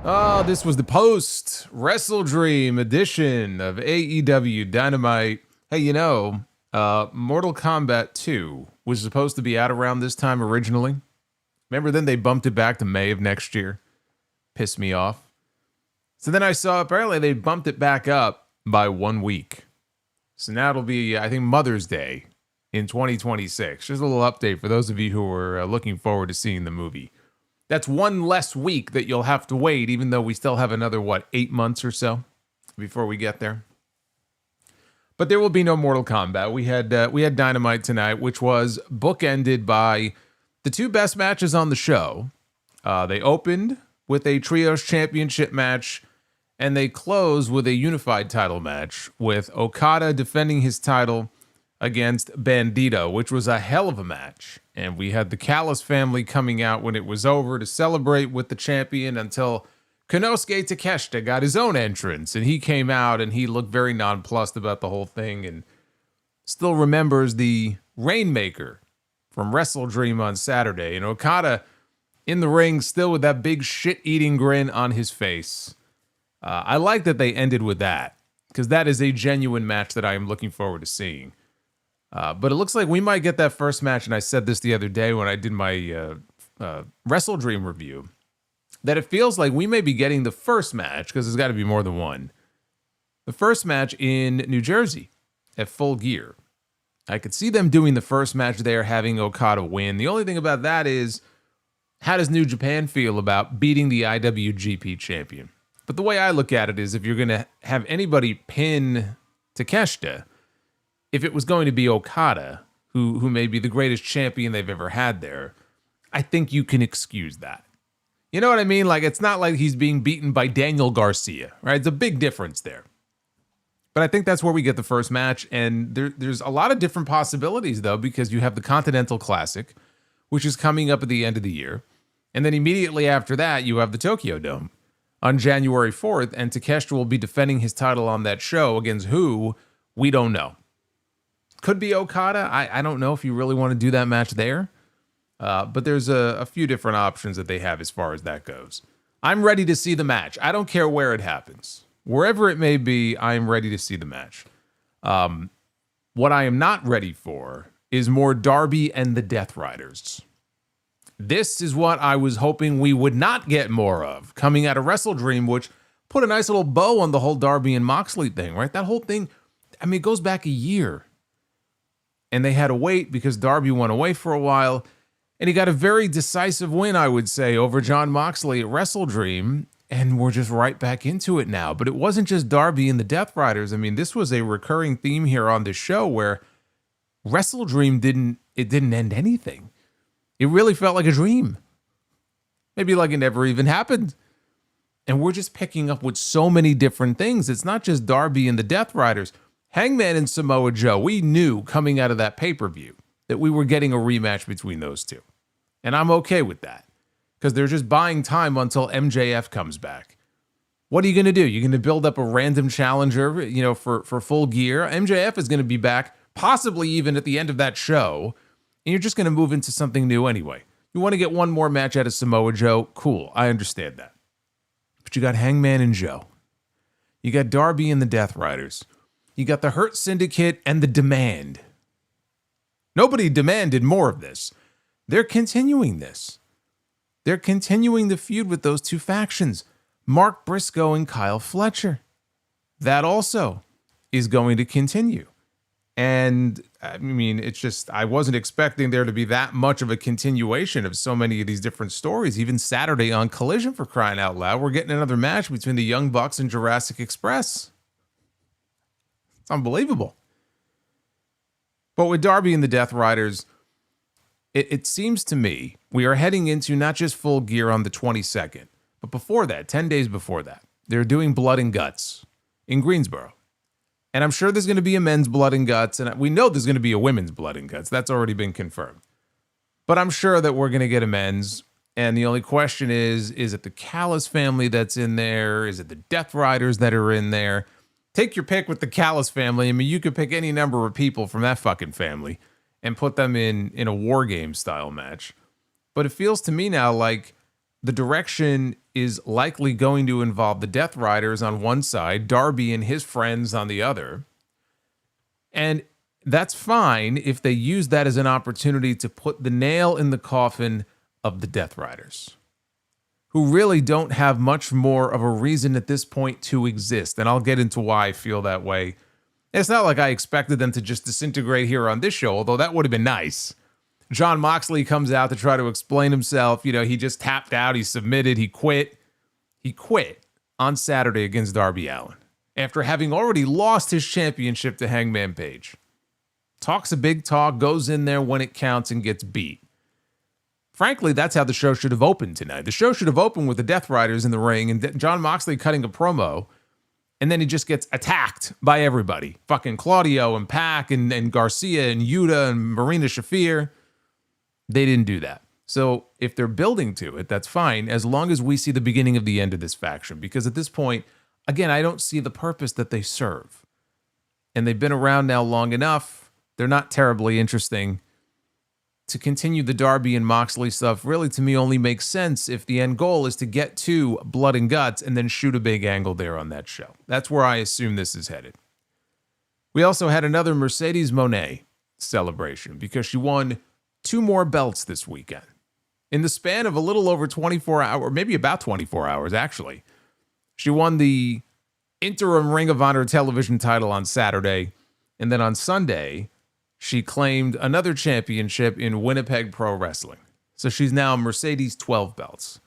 Oh, this was the post Wrestle Dream edition of AEW Dynamite. Hey, Mortal Kombat 2 was supposed to be out around this time originally. Remember then they bumped it back to May of next year? Pissed me off. So then I saw apparently they bumped it back up by 1 week. So now it'll be, I think, Mother's Day in 2026. Just a little update for those of you who are looking forward to seeing the movie. That's one less week that you'll have to wait, even though we still have another, 8 months or so before we get there. But there will be no Mortal Kombat. We had Dynamite tonight, which was bookended by the two best matches on the show. They opened with a Trios Championship match, and they closed with a unified title match with Okada defending his title against Bandido, which was a hell of a match. And we had the Callis family coming out when it was over to celebrate with the champion until Konosuke Takeshita got his own entrance. And he came out and he looked very nonplussed about the whole thing and still remembers the Rainmaker from Wrestle Dream on Saturday. And Okada in the ring still with that big shit-eating grin on his face. I like that they ended with that because that is a genuine match that I am looking forward to seeing. But it looks like we might get that first match, and I said this the other day when I did my Wrestle Dream review, that it feels like we may be getting the first match, because there's got to be more than one, the first match in New Jersey at Full Gear. I could see them doing the first match there, having Okada win. The only thing about that is, how does New Japan feel about beating the IWGP champion? But the way I look at it is, if you're going to have anybody pin Takeshita, if it was going to be Okada, who may be the greatest champion they've ever had there, I think you can excuse that. You know what I mean? Like, it's not like he's being beaten by Daniel Garcia, right? It's a big difference there. But I think that's where we get the first match, and there's a lot of different possibilities, though, because you have the Continental Classic, which is coming up at the end of the year, and then immediately after that, you have the Tokyo Dome on January 4th, and Takeshita will be defending his title on that show against who? We don't know. Could be Okada. I don't know if you really want to do that match there. But there's a few different options that they have as far as that goes. I'm ready to see the match. I don't care where it happens. Wherever it may be, I'm ready to see the match. What I am not ready for is more Darby and the Death Riders. This is what I was hoping we would not get more of coming out of Wrestle Dream, which put a nice little bow on the whole Darby and Moxley thing, right? That whole thing, I mean, it goes back a year. And they had to wait because Darby went away for a while. And he got a very decisive win, I would say, over Jon Moxley at Wrestle Dream. And we're just right back into it now. But it wasn't just Darby and the Death Riders. I mean, this was a recurring theme here on this show where Wrestle Dream didn't end anything. It really felt like a dream. Maybe like it never even happened. And we're just picking up with so many different things. It's not just Darby and the Death Riders. Hangman and Samoa Joe, we knew coming out of that pay-per-view that we were getting a rematch between those two. And I'm okay with that because they're just buying time until MJF comes back. What are you going to do? You're going to build up a random challenger, for Full Gear. MJF is going to be back, possibly even at the end of that show, and you're just going to move into something new anyway. You want to get one more match out of Samoa Joe? Cool, I understand that. But you got Hangman and Joe. You got Darby and the Death Riders. You got the Hurt Syndicate and the Demand. Nobody demanded more of this. They're continuing this. They're continuing the feud with those two factions, Mark Briscoe and Kyle Fletcher. That also is going to continue. And I mean, it's just, I wasn't expecting there to be that much of a continuation of so many of these different stories. Even Saturday on Collision, for crying out loud, we're getting another match between the Young Bucks and Jurassic Express. It's unbelievable. But with Darby and the Death Riders, it seems to me we are heading into not just Full Gear on the 22nd, but before that, 10 days before that, they're doing Blood and Guts in Greensboro. And I'm sure there's going to be a men's Blood and Guts, and we know there's going to be a women's Blood and Guts. That's already been confirmed. But I'm sure that we're going to get a men's, and the only question is it the Callis family that's in there? Is it the Death Riders that are in there? Take your pick with the Callis family. I mean, you could pick any number of people from that fucking family and put them in a War Game style match. But it feels to me now like the direction is likely going to involve the Death Riders on one side, Darby and his friends on the other. And that's fine if they use that as an opportunity to put the nail in the coffin of the Death Riders, who really don't have much more of a reason at this point to exist. And I'll get into why I feel that way. It's not like I expected them to just disintegrate here on this show, although that would have been nice. Jon Moxley comes out to try to explain himself. You know, he just tapped out. He submitted. He quit. He quit on Saturday against Darby Allin after having already lost his championship to Hangman Page. Talks a big talk, goes in there when it counts and gets beat. Frankly, that's how the show should have opened tonight. The show should have opened with the Death Riders in the ring and Jon Moxley cutting a promo, and then he just gets attacked by everybody. Fucking Claudio and Pac and Garcia and Yuta and Marina Shafir. They didn't do that. So if they're building to it, that's fine, as long as we see the beginning of the end of this faction. Because at this point, again, I don't see the purpose that they serve. And they've been around now long enough. They're not terribly interesting. To continue the Darby and Moxley stuff really, to me, only makes sense if the end goal is to get to Blood and Guts and then shoot a big angle there on that show. That's where I assume this is headed. We also had another Mercedes Mone celebration because she won 2 more belts this weekend. In the span of a little over 24 hours, maybe about 24 hours, actually. She won the interim Ring of Honor television title on Saturday, and then on Sunday, she claimed another championship in Winnipeg Pro Wrestling. So she's now Mercedes 12 belts.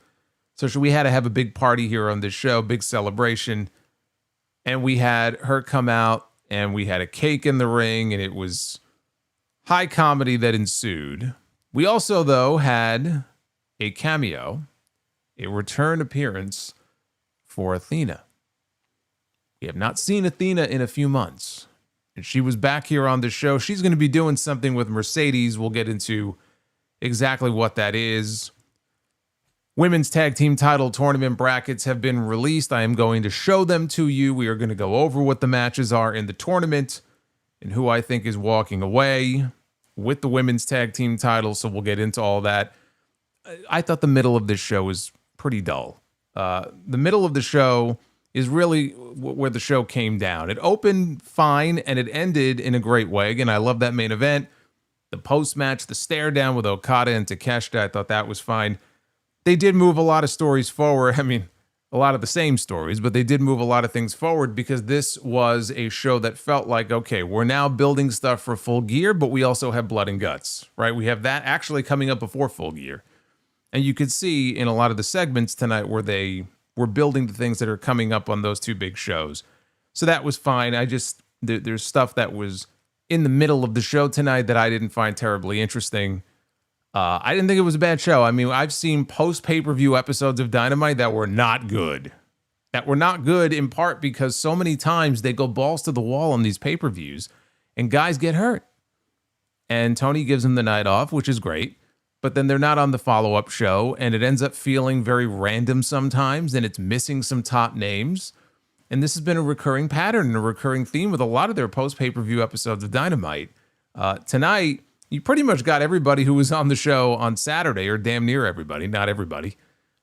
So we had to have a big party here on this show, big celebration. And we had her come out and we had a cake in the ring and it was high comedy that ensued. We also, though, had a cameo, a return appearance for Athena. We have not seen Athena in a few months. And she was back here on the show. She's going to be doing something with Mercedes. We'll get into exactly what that is. Women's Tag Team Title Tournament brackets have been released. I am going to show them to you. We are going to go over what the matches are in the tournament and who I think is walking away with the Women's Tag Team title. So we'll get into all that. I thought the middle of this show was pretty dull. The middle of the show is really where the show came down. It opened fine, and it ended in a great way. Again, I love that main event. The post-match, the stare down with Okada and Takeshita, I thought that was fine. They did move a lot of stories forward. I mean, a lot of the same stories, but they did move a lot of things forward because this was a show that felt like, okay, we're now building stuff for Full Gear, but we also have Blood and Guts, right? We have that actually coming up before Full Gear. And you could see in a lot of the segments tonight where they were building the things that are coming up on those 2 big shows. So that was fine. There's stuff that was in the middle of the show tonight that I didn't find terribly interesting. I didn't think it was a bad show. I mean, I've seen post-pay-per-view episodes of Dynamite that were not good. That were not good in part because so many times they go balls to the wall on these pay-per-views and guys get hurt. And Tony gives them the night off, which is great. But then they're not on the follow-up show, and it ends up feeling very random sometimes, and it's missing some top names. And this has been a recurring pattern and a recurring theme with a lot of their post-pay-per-view episodes of Dynamite. Tonight, you pretty much got everybody who was on the show on Saturday, or damn near everybody, not everybody.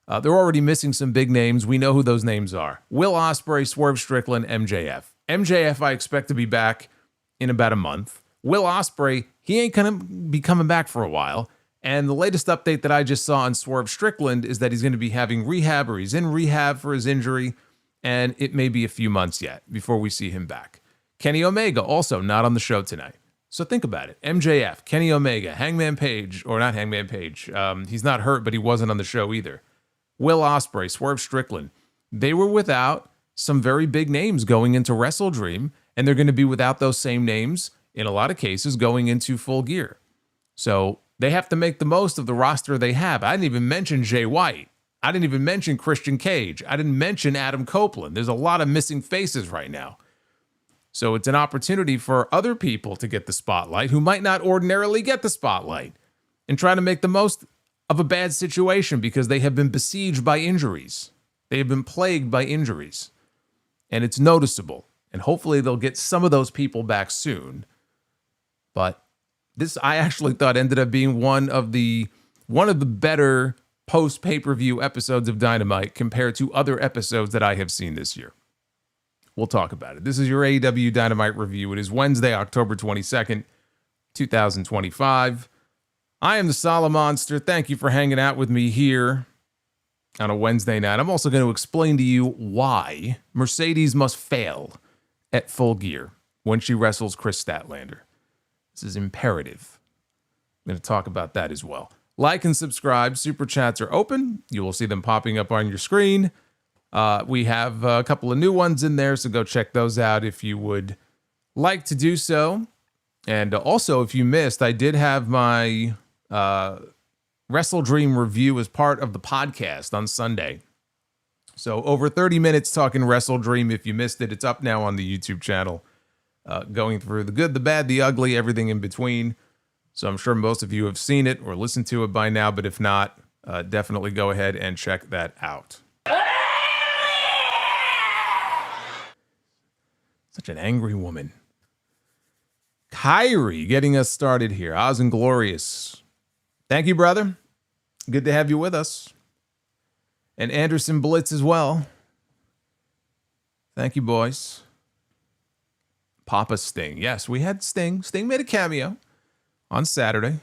They're already missing some big names. We know who those names are. Will Ospreay, Swerve Strickland, MJF. MJF, I expect to be back in about a month. Will Ospreay, he ain't going to be coming back for a while. And the latest update that I just saw on Swerve Strickland is that he's going to be having rehab, or he's in rehab for his injury, and it may be a few months yet before we see him back. Kenny Omega, also not on the show tonight. So think about it. MJF, Kenny Omega, Hangman Page, or not Hangman Page. He's not hurt, but he wasn't on the show either. Will Ospreay, Swerve Strickland. They were without some very big names going into Wrestle Dream, and they're going to be without those same names, in a lot of cases, going into Full Gear. So they have to make the most of the roster they have. I didn't even mention Jay White. I didn't even mention Christian Cage. I didn't mention Adam Copeland. There's a lot of missing faces right now. So it's an opportunity for other people to get the spotlight who might not ordinarily get the spotlight and try to make the most of a bad situation because they have been besieged by injuries. They have been plagued by injuries. And it's noticeable. And hopefully they'll get some of those people back soon. But this, I actually thought, ended up being one of the better post pay-per-view episodes of Dynamite compared to other episodes that I have seen this year. We'll talk about it. This is your AEW Dynamite review. It is Wednesday, October 22nd, 2025. I am the Solomonster. Thank you for hanging out with me here on a Wednesday night. I'm also going to explain to you why Mercedes must fail at Full Gear when she wrestles Chris Statlander. This is imperative. I'm going to talk about that as well. Like and subscribe. Super chats are open. You will see them popping up on your screen. We have a couple of new ones in there, so go check those out if you would like to do so. And also, if you missed, I did have my Wrestle Dream review as part of the podcast on Sunday. So over 30 minutes talking Wrestle Dream. If you missed it, it's up now on the YouTube channel, going through the good, the bad, the ugly, everything in between. So I'm sure most of you have seen it or listened to it by now, but if not, definitely go ahead and check that out. Such an angry woman. Kairi getting us started here. Oz and Glorious. Thank you, brother. Good to have you with us. And Anderson Blitz as well. Thank you, boys. Papa Sting. Yes, we had Sting. Sting made a cameo on Saturday.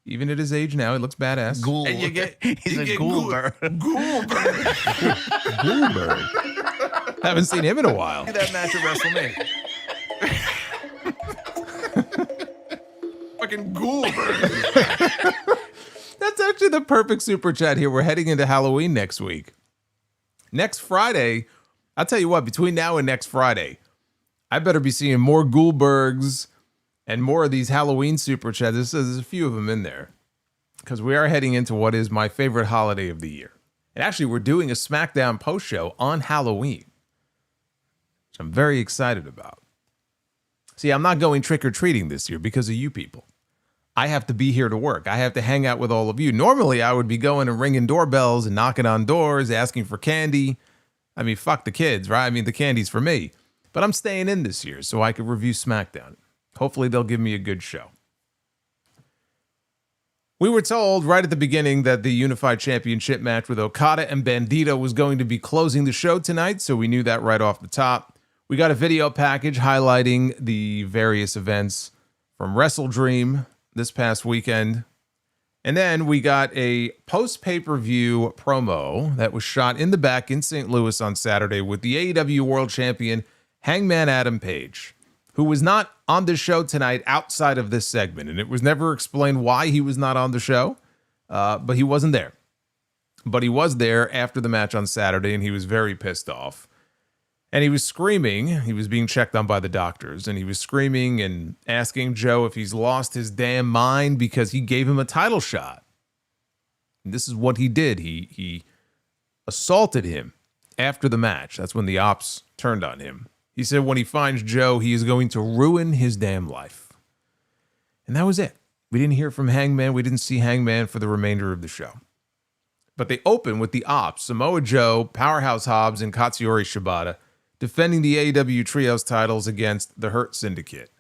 Even at his age now, he looks badass. Ghoul. And He's a Ghoulbird. Ghoulbird. Ghoulbird. Haven't seen him in a while. That match at WrestleMania. Fucking Ghoulbird. That's actually the perfect super chat here. We're heading into Halloween next week. Next Friday, I'll tell you what, between now and next Friday, I better be seeing more Ghoulbergs and more of these Halloween super chats. There's a few of them in there because we are heading into what is my favorite holiday of the year. And actually, we're doing a SmackDown post show on Halloween, which I'm very excited about. See, I'm not going trick-or-treating this year because of you people. I have to be here to work. I have to hang out with all of you. Normally, I would be going and ringing doorbells and knocking on doors, asking for candy. I mean, fuck the kids, right? I mean, the candy's for me. But I'm staying in this year so I can review SmackDown. Hopefully, they'll give me a good show. We were told right at the beginning that the Unified Championship match with Okada and Bandido was going to be closing the show tonight, so we knew that right off the top. We got a video package highlighting the various events from Wrestle Dream this past weekend. And then we got a post-pay-per-view promo that was shot in the back in St. Louis on Saturday with the AEW World Champion Hangman Adam Page, who was not on the show tonight outside of this segment. And it was never explained why he was not on the show, but he wasn't there. But he was there after the match on Saturday, and he was very pissed off. And he was screaming. He was being checked on by the doctors, and he was screaming and asking Joe if he's lost his damn mind because he gave him a title shot. And this is what he did. He assaulted him after the match. That's when the Opps turned on him. He said when he finds Joe, he is going to ruin his damn life. And that was it. We didn't hear from Hangman. We didn't see Hangman for the remainder of the show. But they open with the Opps, Samoa Joe, Powerhouse Hobbs, and Katsuyori Shibata defending the AEW Trios titles against the Hurt Syndicate.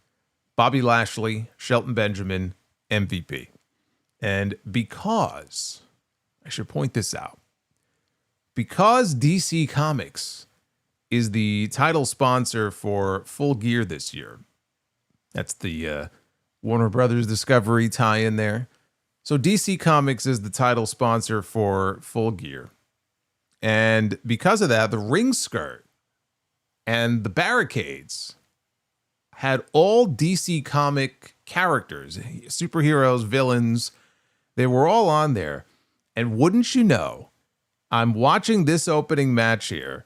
Bobby Lashley, Shelton Benjamin, MVP. And because, I should point this out, because DC Comics is the title sponsor for Full Gear this year, that's the Warner Brothers Discovery tie-in there. So DC Comics is the title sponsor for Full Gear. And because of that, the ring skirt and the barricades had all DC comic characters, superheroes, villains. They were all on there. And wouldn't you know, I'm watching this opening match here,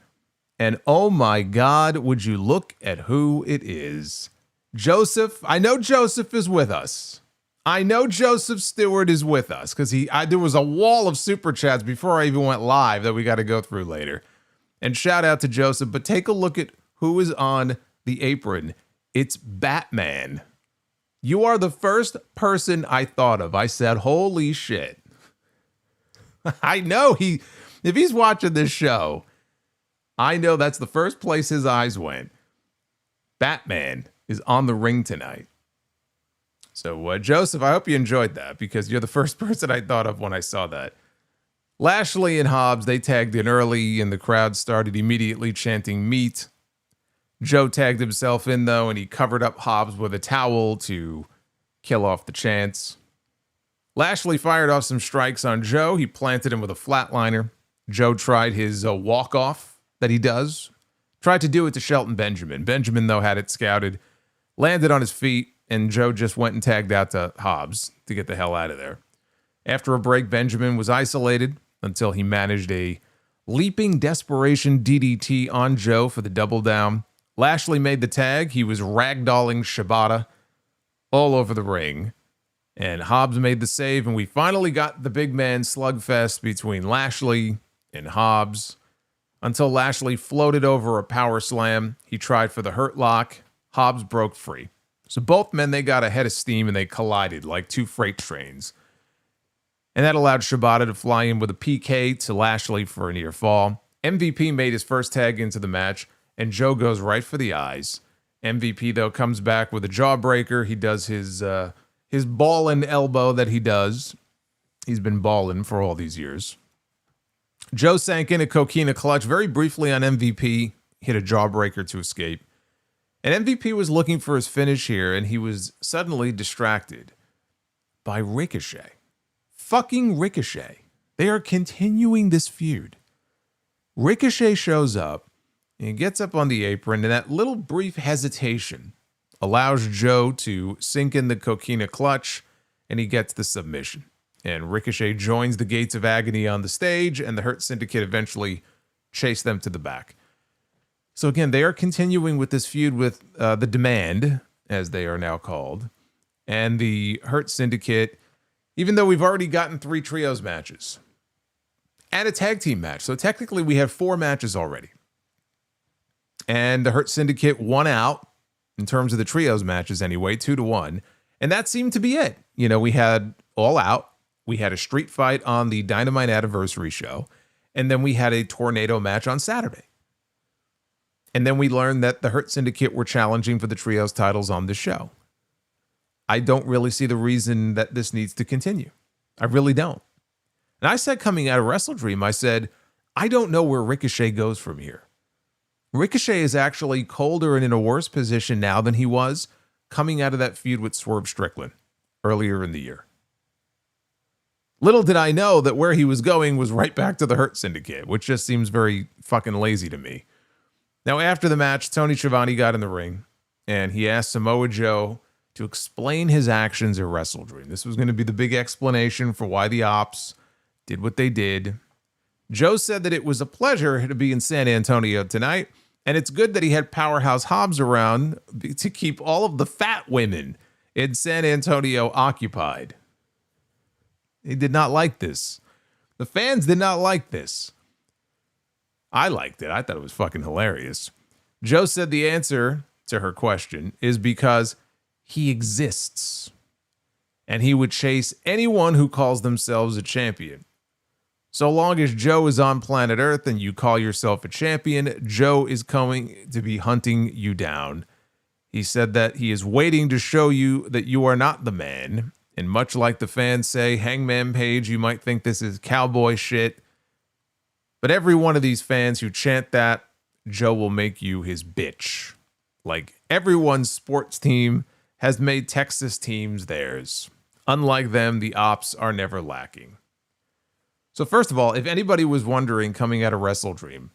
and oh my God, would you look at who it is. Joseph, I know Joseph is with us. I know Joseph Stewart is with us because there was a wall of super chats before I even went live that we got to go through later. And shout out to Joseph, but take a look at who is on the apron. It's Batman. You are the first person I thought of. I said, holy shit. I know if he's watching this show, I know that's the first place his eyes went. Batman is on the ring tonight. So, Joseph, I hope you enjoyed that because you're the first person I thought of when I saw that. Lashley and Hobbs, they tagged in early, and the crowd started immediately chanting meat. Joe tagged himself in, though, and he covered up Hobbs with a towel to kill off the chants. Lashley fired off some strikes on Joe. He planted him with a flatliner. Joe tried his walk-off that he does. Tried to do it to Shelton Benjamin. Benjamin, though, had it scouted, landed on his feet, and Joe just went and tagged out to Hobbs to get the hell out of there. After a break, Benjamin was isolated until he managed a leaping desperation DDT on Joe for the double down. Lashley made the tag. He was ragdolling Shibata all over the ring. And Hobbs made the save, and we finally got the big man slugfest between Lashley and Hobbs until Lashley floated over a power slam. He tried for the hurt lock. Hobbs broke free. So both men, they got a head of steam, and they collided like two freight trains. And that allowed Shibata to fly in with a PK to Lashley for a near fall. MVP made his first tag into the match, and Joe goes right for the eyes. MVP, though, comes back with a jawbreaker. He does his ballin' elbow that he does. He's been ballin' for all these years. Joe sank in a coquina clutch very briefly on MVP, hit a jawbreaker to escape. And MVP was looking for his finish here, and he was suddenly distracted by Ricochet. Fucking Ricochet. They are continuing this feud. Ricochet shows up and gets up on the apron, and that little brief hesitation allows Joe to sink in the coquina clutch, and he gets the submission. And Ricochet joins the Gates of Agony on the stage, and the Hurt Syndicate eventually chase them to the back. So again, they are continuing with this feud with the Demand, as they are now called, and the Hurt Syndicate, even though we've already gotten 3 trios matches and a tag team match. So technically we have 4 matches already. And the Hurt Syndicate won out in terms of the trios matches anyway, 2-1. And that seemed to be it. You know, we had All Out. We had a street fight on the Dynamite Anniversary show. And then we had a tornado match on Saturday. And then we learned that the Hurt Syndicate were challenging for the trios titles on the show. I don't really see the reason that this needs to continue. I really don't. And I said coming out of Wrestle Dream, I said, I don't know where Ricochet goes from here. Ricochet is actually colder and in a worse position now than he was coming out of that feud with Swerve Strickland earlier in the year. Little did I know that where he was going was right back to the Hurt Syndicate, which just seems very fucking lazy to me. Now, after the match, Tony Schiavone got in the ring, and he asked Samoa Joe to explain his actions at Wrestle Dream. This was going to be the big explanation for why the Opps did what they did. Joe said that it was a pleasure to be in San Antonio tonight, and it's good that he had Powerhouse Hobbs around to keep all of the fat women in San Antonio occupied. He did not like this. The fans did not like this. I liked it. I thought it was fucking hilarious. Joe said the answer to her question is because he exists, and he would chase anyone who calls themselves a champion. So long as Joe is on planet Earth and you call yourself a champion, Joe is going to be hunting you down. He said that he is waiting to show you that you are not the man. And much like the fans say, Hangman Page, you might think this is cowboy shit. But every one of these fans who chant that, Joe will make you his bitch. Like everyone's sports team has made Texas teams theirs. Unlike them, the Opps are never lacking. So first of all, if anybody was wondering coming out of Wrestle Dream,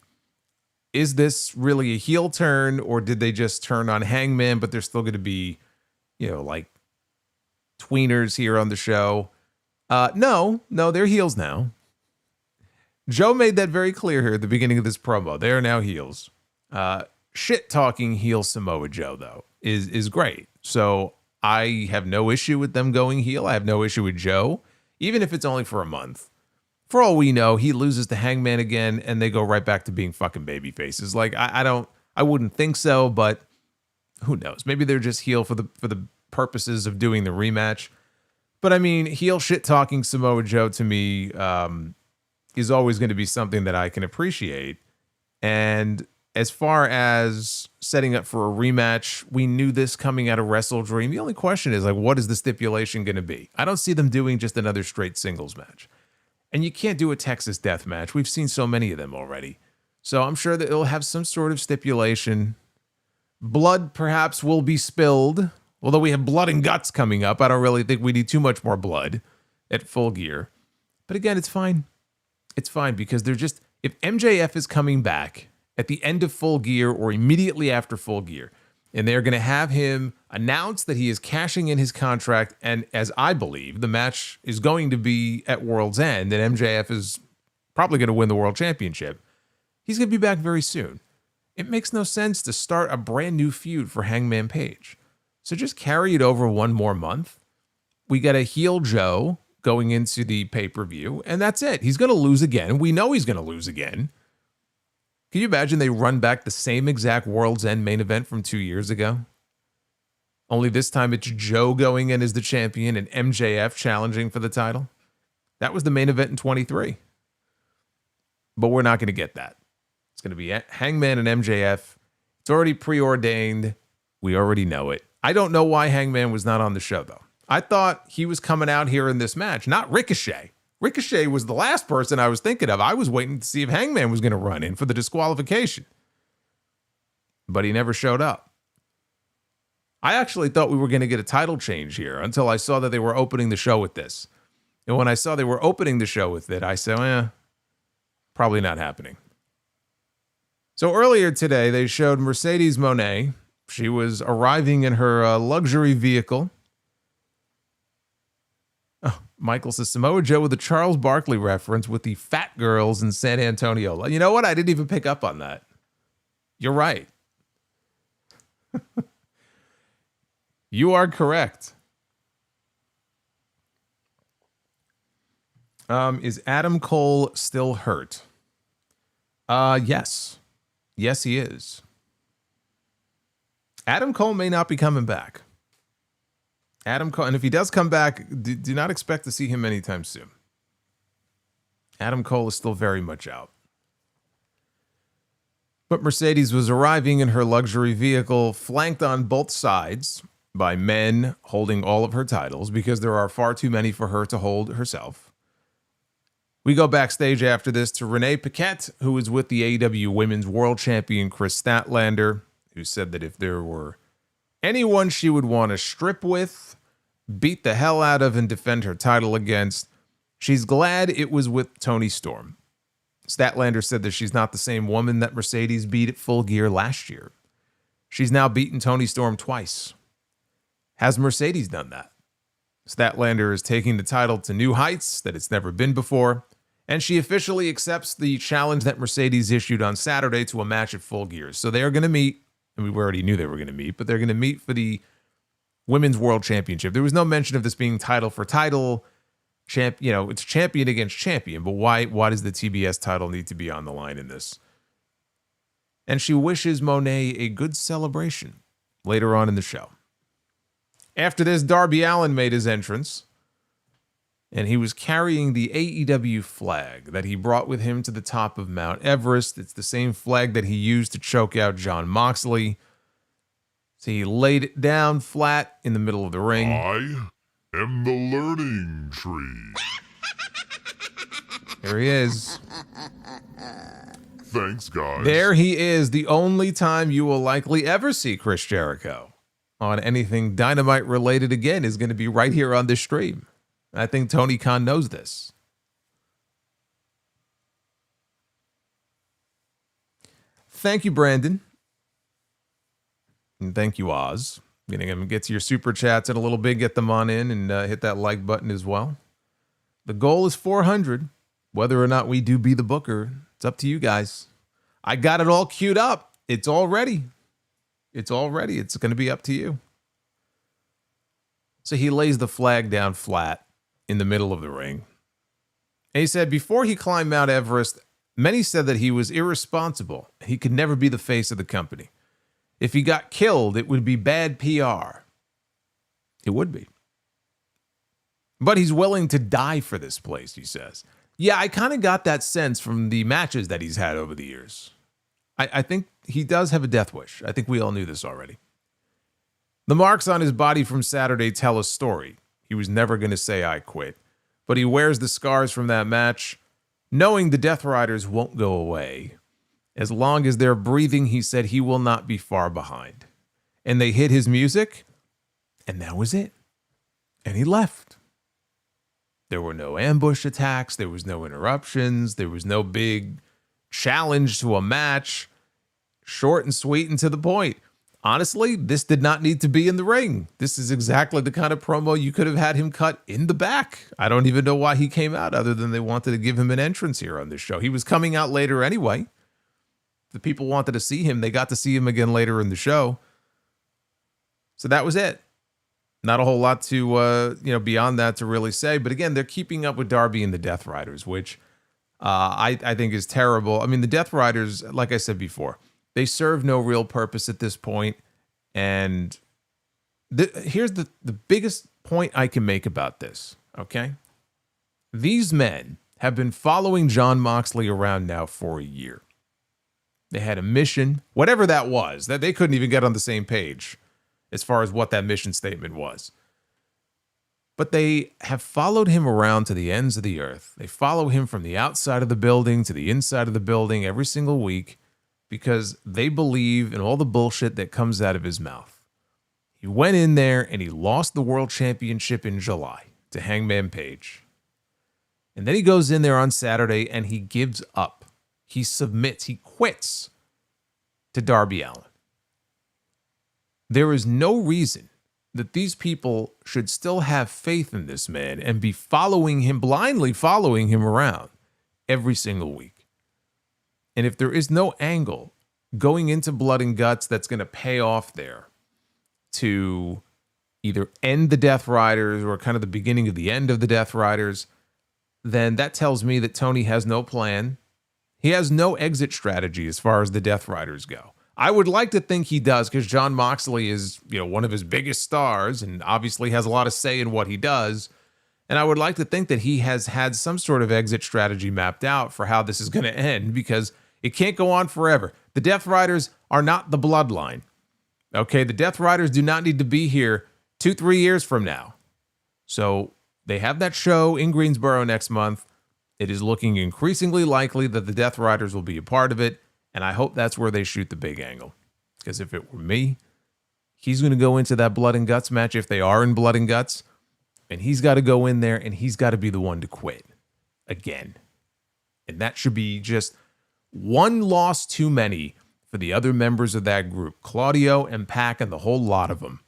is this really a heel turn, or did they just turn on Hangman, but they're still going to be, you know, like tweeners here on the show? No, they're heels now. Joe made that very clear here at the beginning of this promo. They are now heels. Shit-talking heel Samoa Joe, though, is great. So I have no issue with them going heel. I have no issue with Joe, even if it's only for a month. For all we know, he loses to Hangman again, and they go right back to being fucking baby faces. Like, I wouldn't think so, but who knows? Maybe they're just heel for the purposes of doing the rematch. But I mean, heel shit-talking Samoa Joe to me is always going to be something that I can appreciate. And as far as setting up for a rematch, we knew this coming out of Wrestle Dream. The only question is, like, what is the stipulation going to be? I don't see them doing just another straight singles match. And you can't do a Texas death match. We've seen so many of them already. So I'm sure that it'll have some sort of stipulation. Blood perhaps will be spilled. Although we have blood and guts coming up, I don't really think we need too much more blood at Full Gear. But again, it's fine. It's fine because they're just, if MJF is coming back at the end of Full Gear or immediately after Full Gear, and they're going to have him announce that he is cashing in his contract, and as I believe, the match is going to be at World's End, and MJF is probably going to win the World Championship, he's going to be back very soon. It makes no sense to start a brand new feud for Hangman Page. So just carry it over one more month. We got a heel Joe going into the pay-per-view, and that's it. He's going to lose again. We know he's going to lose again. Can you imagine they run back the same exact World's End main event from 2 years ago? Only this time it's Joe going in as the champion and MJF challenging for the title. That was the main event in 23. But we're not going to get that. It's going to be Hangman and MJF. It's already preordained. We already know it. I don't know why Hangman was not on the show, though. I thought he was coming out here in this match, not Ricochet. Ricochet was the last person I was thinking of. I was waiting to see if Hangman was going to run in for the disqualification. But he never showed up. I actually thought we were going to get a title change here until I saw that they were opening the show with this. And when I saw they were opening the show with it, I said, probably not happening. So earlier today, they showed Mercedes Mone. She was arriving in her luxury vehicle. Oh, Michael says, Samoa Joe with a Charles Barkley reference with the fat girls in San Antonio. You know what? I didn't even pick up on that. You're right. You are correct. Is Adam Cole still hurt? Yes. Yes, he is. Adam Cole may not be coming back. Adam Cole, and if he does come back, do not expect to see him anytime soon. Adam Cole is still very much out. But Mercedes was arriving in her luxury vehicle, flanked on both sides by men holding all of her titles because there are far too many for her to hold herself. We go backstage after this to Renee Paquette, who is with the AEW Women's World Champion Chris Statlander, who said that if there were anyone she would want to strip with, beat the hell out of, and defend her title against, she's glad it was with Toni Storm. Statlander said that she's not the same woman that Mercedes beat at Full Gear last year. She's now beaten Toni Storm twice. Has Mercedes done that? Statlander is taking the title to new heights that it's never been before, and she officially accepts the challenge that Mercedes issued on Saturday to a match at Full Gear. So they are going to meet. And we already knew they were going to meet, but they're going to meet for the Women's World Championship. There was no mention of this being title for title. It's champion against champion, but why does the TBS title need to be on the line in this? And she wishes Monet a good celebration later on in the show. After this, Darby Allin made his entrance, and he was carrying the AEW flag that he brought with him to the top of Mount Everest. It's the same flag that he used to choke out Jon Moxley. So he laid it down flat in the middle of the ring. I am the learning tree. There he is. Thanks, guys. There he is, the only time you will likely ever see Chris Jericho on anything Dynamite related again is going to be right here on this stream. I think Tony Khan knows this. Thank you, Brandon. And thank you, Oz. I'm going to get to your super chats in a little bit. Get them on in and hit that like button as well. The goal is 400. Whether or not we do be the booker, it's up to you guys. I got it all queued up. It's all ready. It's all ready. It's going to be up to you. So he lays the flag down flat in the middle of the ring. And he said before he climbed Mount Everest, many said that he was irresponsible. He could never be the face of the company. If he got killed, it would be bad PR. It would be. But he's willing to die for this place, he says. Yeah, I kind of got that sense from the matches that he's had over the years. I think he does have a death wish. I think we all knew this already. The marks on his body from Saturday tell a story. He was never going to say I quit. but he wears the scars from that match, knowing the Death Riders won't go away. As long as they're breathing, he said he will not be far behind. And they hit his music, and that was it. And he left. There were no ambush attacks. There was no interruptions. There was no big challenge to a match. Short and sweet and to the point. Honestly, this did not need to be in the ring. This is exactly the kind of promo you could have had him cut in the back. I don't even know why he came out other than they wanted to give him an entrance here on this show. He was coming out later anyway. The people wanted to see him. They got to see him again later in the show. So that was it. Not a whole lot to, beyond that to really say. But again, they're keeping up with Darby and the Death Riders, which I think is terrible. I mean, the Death Riders, like I said before, they serve no real purpose at this point. And here's the biggest point I can make about this, okay? These men have been following Jon Moxley around now for a year. They had a mission, whatever that was, that they couldn't even get on the same page as far as what that mission statement was. But they have followed him around to the ends of the earth. They follow him from the outside of the building to the inside of the building every single week because they believe in all the bullshit that comes out of his mouth. He went in there and he lost the world championship in July to Hangman Page. And then he goes in there on Saturday and he gives up. He submits. He quits to Darby Allin. There is no reason that these people should still have faith in this man and be following him, blindly following him around every single week. And if there is no angle going into Blood and Guts that's going to pay off there to either end the Death Riders or kind of the beginning of the end of the Death Riders, then that tells me that Tony has no plan. He has no exit strategy as far as the Death Riders go. I would like to think he does because Jon Moxley is, one of his biggest stars and obviously has a lot of say in what he does. And I would like to think that he has had some sort of exit strategy mapped out for how this is going to end because it can't go on forever. The Death Riders are not the bloodline. Okay, the Death Riders do not need to be here 2-3 years from now. So they have that show in Greensboro next month. It is looking increasingly likely that the Death Riders will be a part of it. And I hope that's where they shoot the big angle. Because if it were me, he's going to go into that Blood and Guts match if they are in Blood and Guts. And he's got to go in there and he's got to be the one to quit again. And that should be just one loss too many for the other members of that group. Claudio and Pac and the whole lot of them.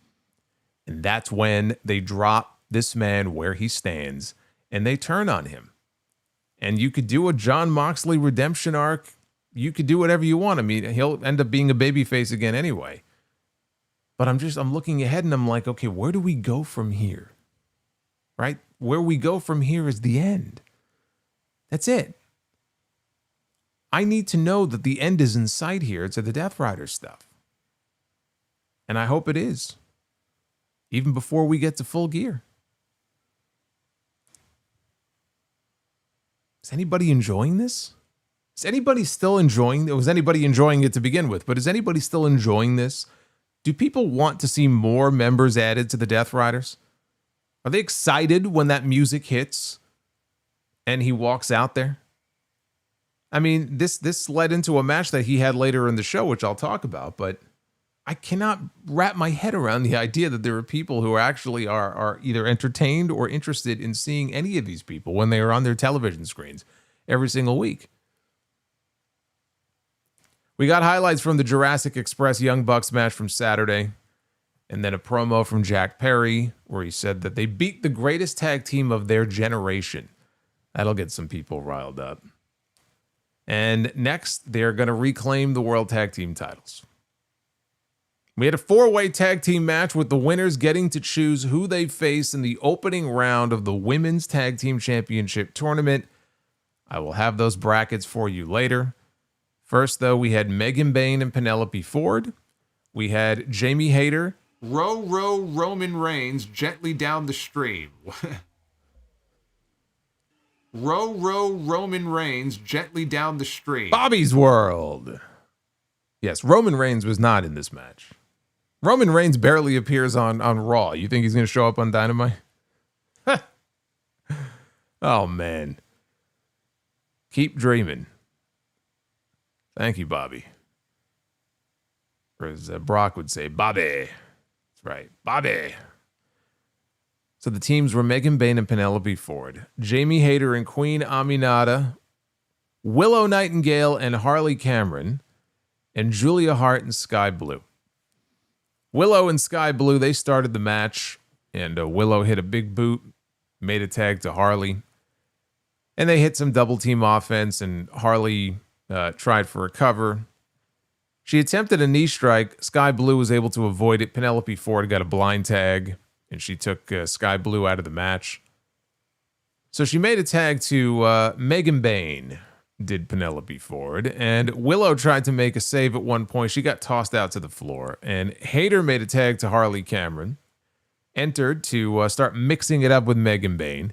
And that's when they drop this man where he stands and they turn on him. And you could do a Jon Moxley redemption arc. You could do whatever you want. I mean, he'll end up being a babyface again anyway. But I'm looking ahead and I'm like, okay, where do we go from here? Right? Where we go from here is the end. That's it. I need to know that the end is in sight here to the Death Rider stuff. And I hope it is. Even before we get to Full Gear. Is anybody enjoying this? Is anybody still enjoying it? Was anybody enjoying it to begin with? But is anybody still enjoying this? Do people want to see more members added to the Death Riders? Are they excited when that music hits and he walks out there? I mean, this led into a match that he had later in the show, which I'll talk about, but I cannot wrap my head around the idea that there are people who actually are either entertained or interested in seeing any of these people when they are on their television screens every single week. We got highlights from the Jurassic Express Young Bucks match from Saturday, and then a promo from Jack Perry where he said that they beat the greatest tag team of their generation. That'll get some people riled up. And next, they're going to reclaim the World Tag Team titles. We had a 4-way tag team match with the winners getting to choose who they face in the opening round of the Women's Tag Team Championship tournament. I will have those brackets for you later. First, though, we had Megan Bayne and Penelope Ford. We had Jamie Hayter. Row Roman Reigns gently down the stream. Row Roman Reigns gently down the stream. Bobby's World. Yes, Roman Reigns was not in this match. Roman Reigns barely appears on Raw. You think he's going to show up on Dynamite? Oh, man. Keep dreaming. Thank you, Bobby. Or as Brock would say, Bobby. That's right, Bobby. So the teams were Megan Bayne and Penelope Ford, Jamie Hayter and Queen Aminata, Willow Nightingale and Harley Cameron, and Julia Hart and Sky Blue. Willow and Sky Blue, they started the match, and Willow hit a big boot, made a tag to Harley, and they hit some double team offense, and Harley tried for a cover. She attempted a knee strike. Sky Blue was able to avoid it. Penelope Ford got a blind tag, and she took Sky Blue out of the match. So she made a tag to Megan Bayne, did Penelope Ford, and Willow tried to make a save at one point. She got tossed out to the floor, and Hayter made a tag to Harley Cameron, entered to start mixing it up with Megan Bayne.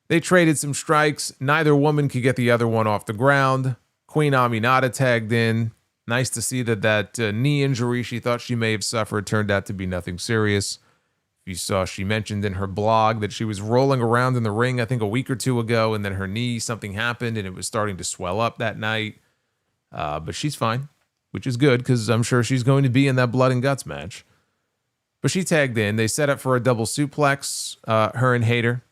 They traded some strikes. Neither woman could get the other one off the ground. Queen Aminata tagged in. Nice to see that knee injury she thought she may have suffered turned out to be nothing serious. You saw she mentioned in her blog that she was rolling around in the ring, I think a week or two ago, and then her knee, something happened, and it was starting to swell up that night. But she's fine, which is good because I'm sure she's going to be in that blood and guts match. But she tagged in. They set up for a double suplex, her and Hayter.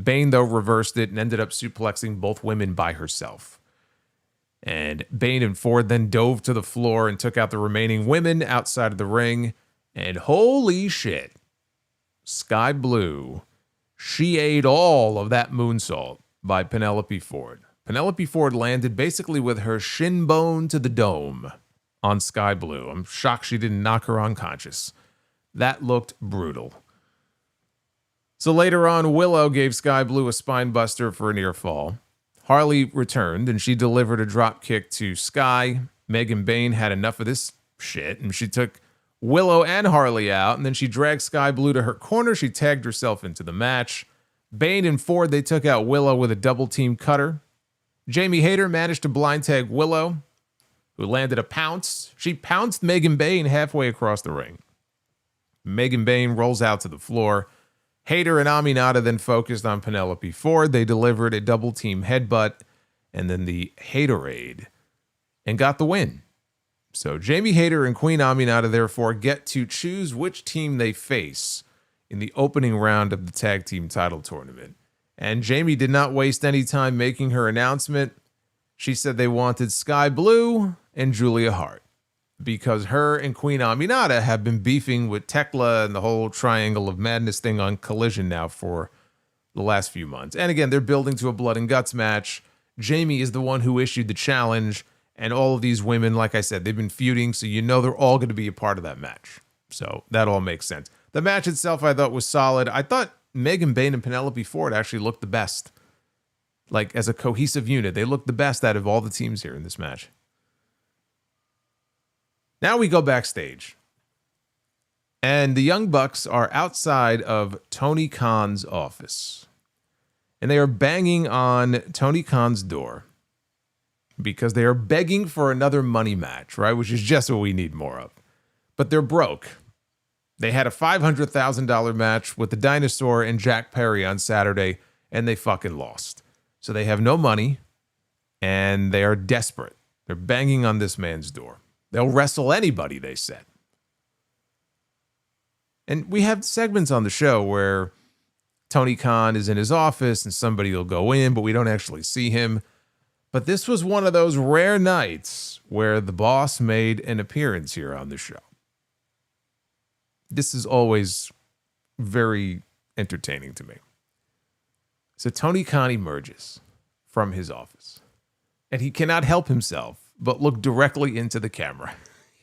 Bayne, though, reversed it and ended up suplexing both women by herself. And Bayne and Ford then dove to the floor and took out the remaining women outside of the ring. And holy shit, Sky Blue, she ate all of that moonsault by Penelope Ford. Penelope Ford landed basically with her shin bone to the dome on Sky Blue. I'm shocked she didn't knock her unconscious. That looked brutal. So later on, Willow gave Sky Blue a spine buster for a near fall. Harley returned, and she delivered a drop kick to Sky. Megan Bayne had enough of this shit, and she took Willow and Harley out, and then she dragged Sky Blue to her corner. She tagged herself into the match. Bayne and Ford, they took out Willow with a double-team cutter. Jamie Hayter managed to blind tag Willow, who landed a pounce. She pounced Megan Bayne halfway across the ring. Megan Bayne rolls out to the floor. Hayter and Aminata then focused on Penelope Ford. They delivered a double-team headbutt and then the Haterade and got the win. So Jamie Hayter and Queen Aminata therefore get to choose which team they face in the opening round of the tag team title tournament. And Jamie did not waste any time making her announcement. She said they wanted Sky Blue and Julia Hart because her and Queen Aminata have been beefing with Tekla and the whole Triangle of Madness thing on Collision now for the last few months. And again, they're building to a blood and guts match. Jamie is the one who issued the challenge, and all of these women, like I said, they've been feuding, so you know they're all going to be a part of that match. So that all makes sense. The match itself I thought was solid. I thought Megan Bayne and Penelope Ford actually looked the best. Like, as a cohesive unit, they looked the best out of all the teams here in this match. Now we go backstage. And the Young Bucks are outside of Tony Khan's office. And they are banging on Tony Khan's door because they are begging for another money match, right? Which is just what we need more of. But they're broke. They had a $500,000 match with the Dinosaur and Jack Perry on Saturday, and they fucking lost. So they have no money, and they are desperate. They're banging on this man's door. They'll wrestle anybody, they said. And we have segments on the show where Tony Khan is in his office and somebody will go in, but we don't actually see him. But this was one of those rare nights where the boss made an appearance here on the show. This is always very entertaining to me. So Tony Khan emerges from his office, and he cannot help himself but look directly into the camera,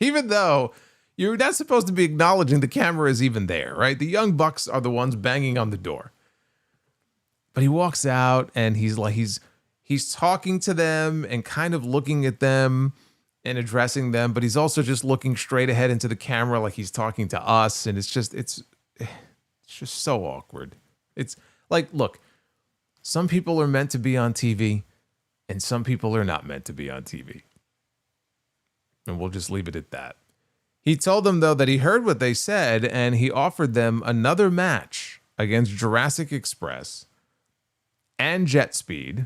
even though you're not supposed to be acknowledging the camera is even there, right? The Young Bucks are the ones banging on the door. But he walks out, and he's talking to them and kind of looking at them and addressing them, but he's also just looking straight ahead into the camera like he's talking to us, and it's just so awkward. It's like, look, some people are meant to be on TV, and some people are not meant to be on TV. And we'll just leave it at that. He told them, though, that he heard what they said, and he offered them another match against Jurassic Express and Jet Speed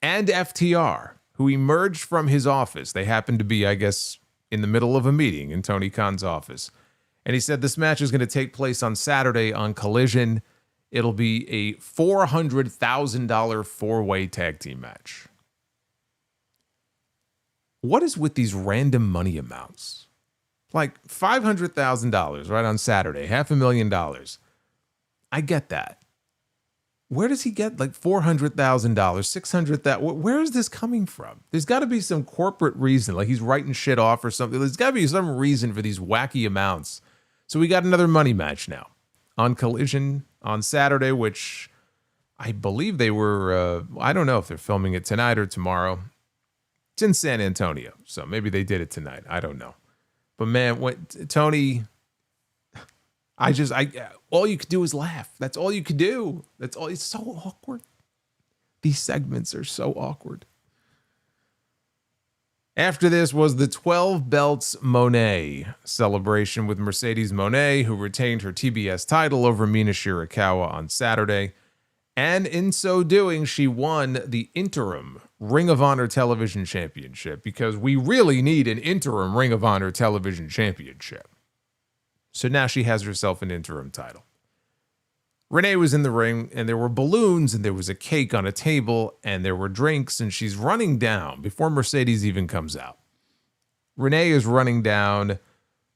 and FTR, who emerged from his office. They happened to be, I guess, in the middle of a meeting in Tony Khan's office. And he said this match is going to take place on Saturday on Collision. It'll be a $400,000 four-way tag team match. What is with these random money amounts? Like $500,000 right on Saturday, $500,000. I get that. Where does he get like $400,000, $600,000? Where is this coming from? There's got to be some corporate reason, like he's writing shit off or something. There's got to be some reason for these wacky amounts. So we got another money match now on Collision on Saturday, which I believe they were, I don't know if they're filming it tonight or tomorrow. It's in San Antonio, so maybe they did it tonight. I don't know. But man, Tony, all you could do is laugh. That's all you could do. That's all. It's so awkward. These segments are so awkward. After this was the 12 belts Mone celebration with Mercedes Mone, who retained her TBS title over Mina Shirakawa on Saturday. And in so doing, she won the interim Ring of Honor Television Championship, because we really need an interim Ring of Honor Television Championship. So now she has herself an interim title. Renee was in the ring, and there were balloons, and there was a cake on a table, and there were drinks, and she's running down before Mercedes even comes out. Renee is running down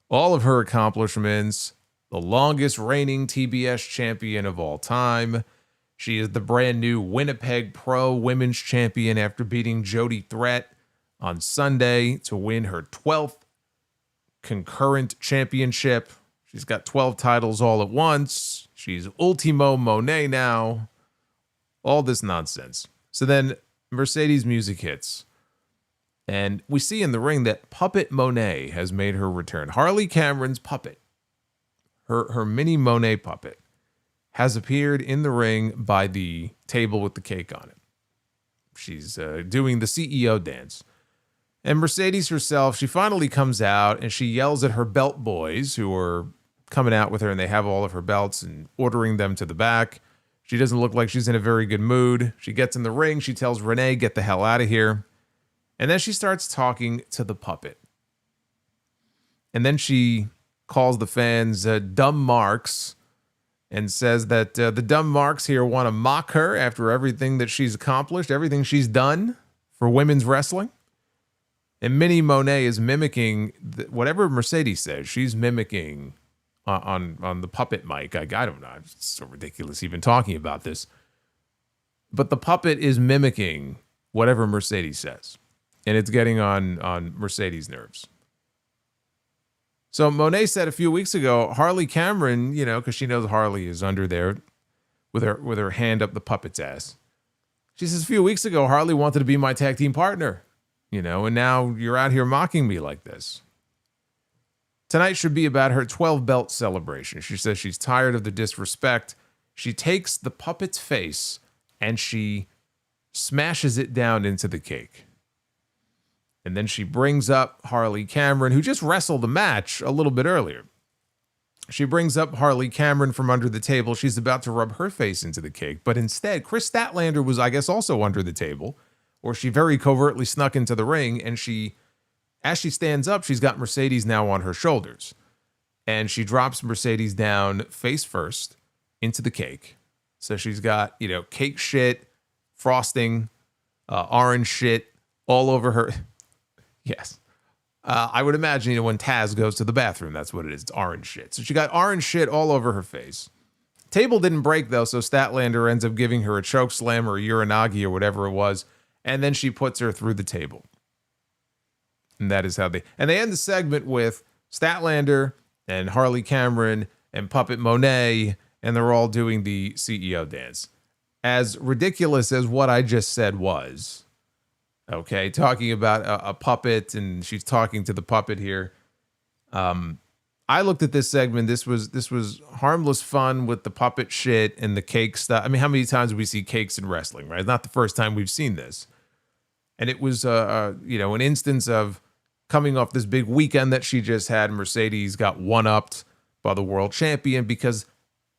all of her accomplishments, the longest reigning TBS champion of all time. She is the brand new Winnipeg Pro Women's Champion after beating Jody Threat on Sunday to win her 12th concurrent championship. She's got 12 titles all at once. She's Ultimo Monet now. All this nonsense. So then Mercedes music hits. And we see in the ring that Puppet Monet has made her return. Harley Cameron's puppet, her mini Monet puppet, has appeared in the ring by the table with the cake on it. She's doing the CEO dance. And Mercedes herself, she finally comes out and she yells at her belt boys who are coming out with her, and they have all of her belts and ordering them to the back. She doesn't look like she's in a very good mood. She gets in the ring. She tells Renee, get the hell out of here. And then she starts talking to the puppet. And then she calls the fans dumb marks and says that the dumb marks here want to mock her after everything that she's accomplished, everything she's done for women's wrestling. And Minnie Monet is mimicking whatever Mercedes says. She's mimicking on the puppet mic. I don't know. It's so ridiculous even talking about this. But the puppet is mimicking whatever Mercedes says. And it's getting on Mercedes' nerves. So Monet said a few weeks ago, Harley Cameron, because she knows Harley is under there with her hand up the puppet's ass. She says, a few weeks ago, Harley wanted to be my tag team partner, and now you're out here mocking me like this. Tonight should be about her 12 belt celebration. She says she's tired of the disrespect. She takes the puppet's face and she smashes it down into the cake. And then she brings up Harley Cameron, who just wrestled a match a little bit earlier. She brings up Harley Cameron from under the table. She's about to rub her face into the cake. But instead, Chris Statlander was, I guess, also under the table. Or she very covertly snuck into the ring. And as she stands up, she's got Mercedes now on her shoulders. And she drops Mercedes down face first into the cake. So she's got, cake shit, frosting, orange shit all over her. Yes. I would imagine, when Taz goes to the bathroom, that's what it is. It's orange shit. So she got orange shit all over her face. Table didn't break, though, so Statlander ends up giving her a choke slam or a uranagi or whatever it was, and then she puts her through the table. And that is how they end the segment with Statlander and Harley Cameron and Puppet Monet, and they're all doing the CEO dance. As ridiculous as what I just said was, okay, talking about a puppet, and she's talking to the puppet here. I looked at this segment. This was harmless fun with the puppet shit and the cake stuff. I mean, how many times do we see cakes in wrestling, right? It's not the first time we've seen this. And it was, an instance of coming off this big weekend that she just had. Mercedes got one-upped by the world champion because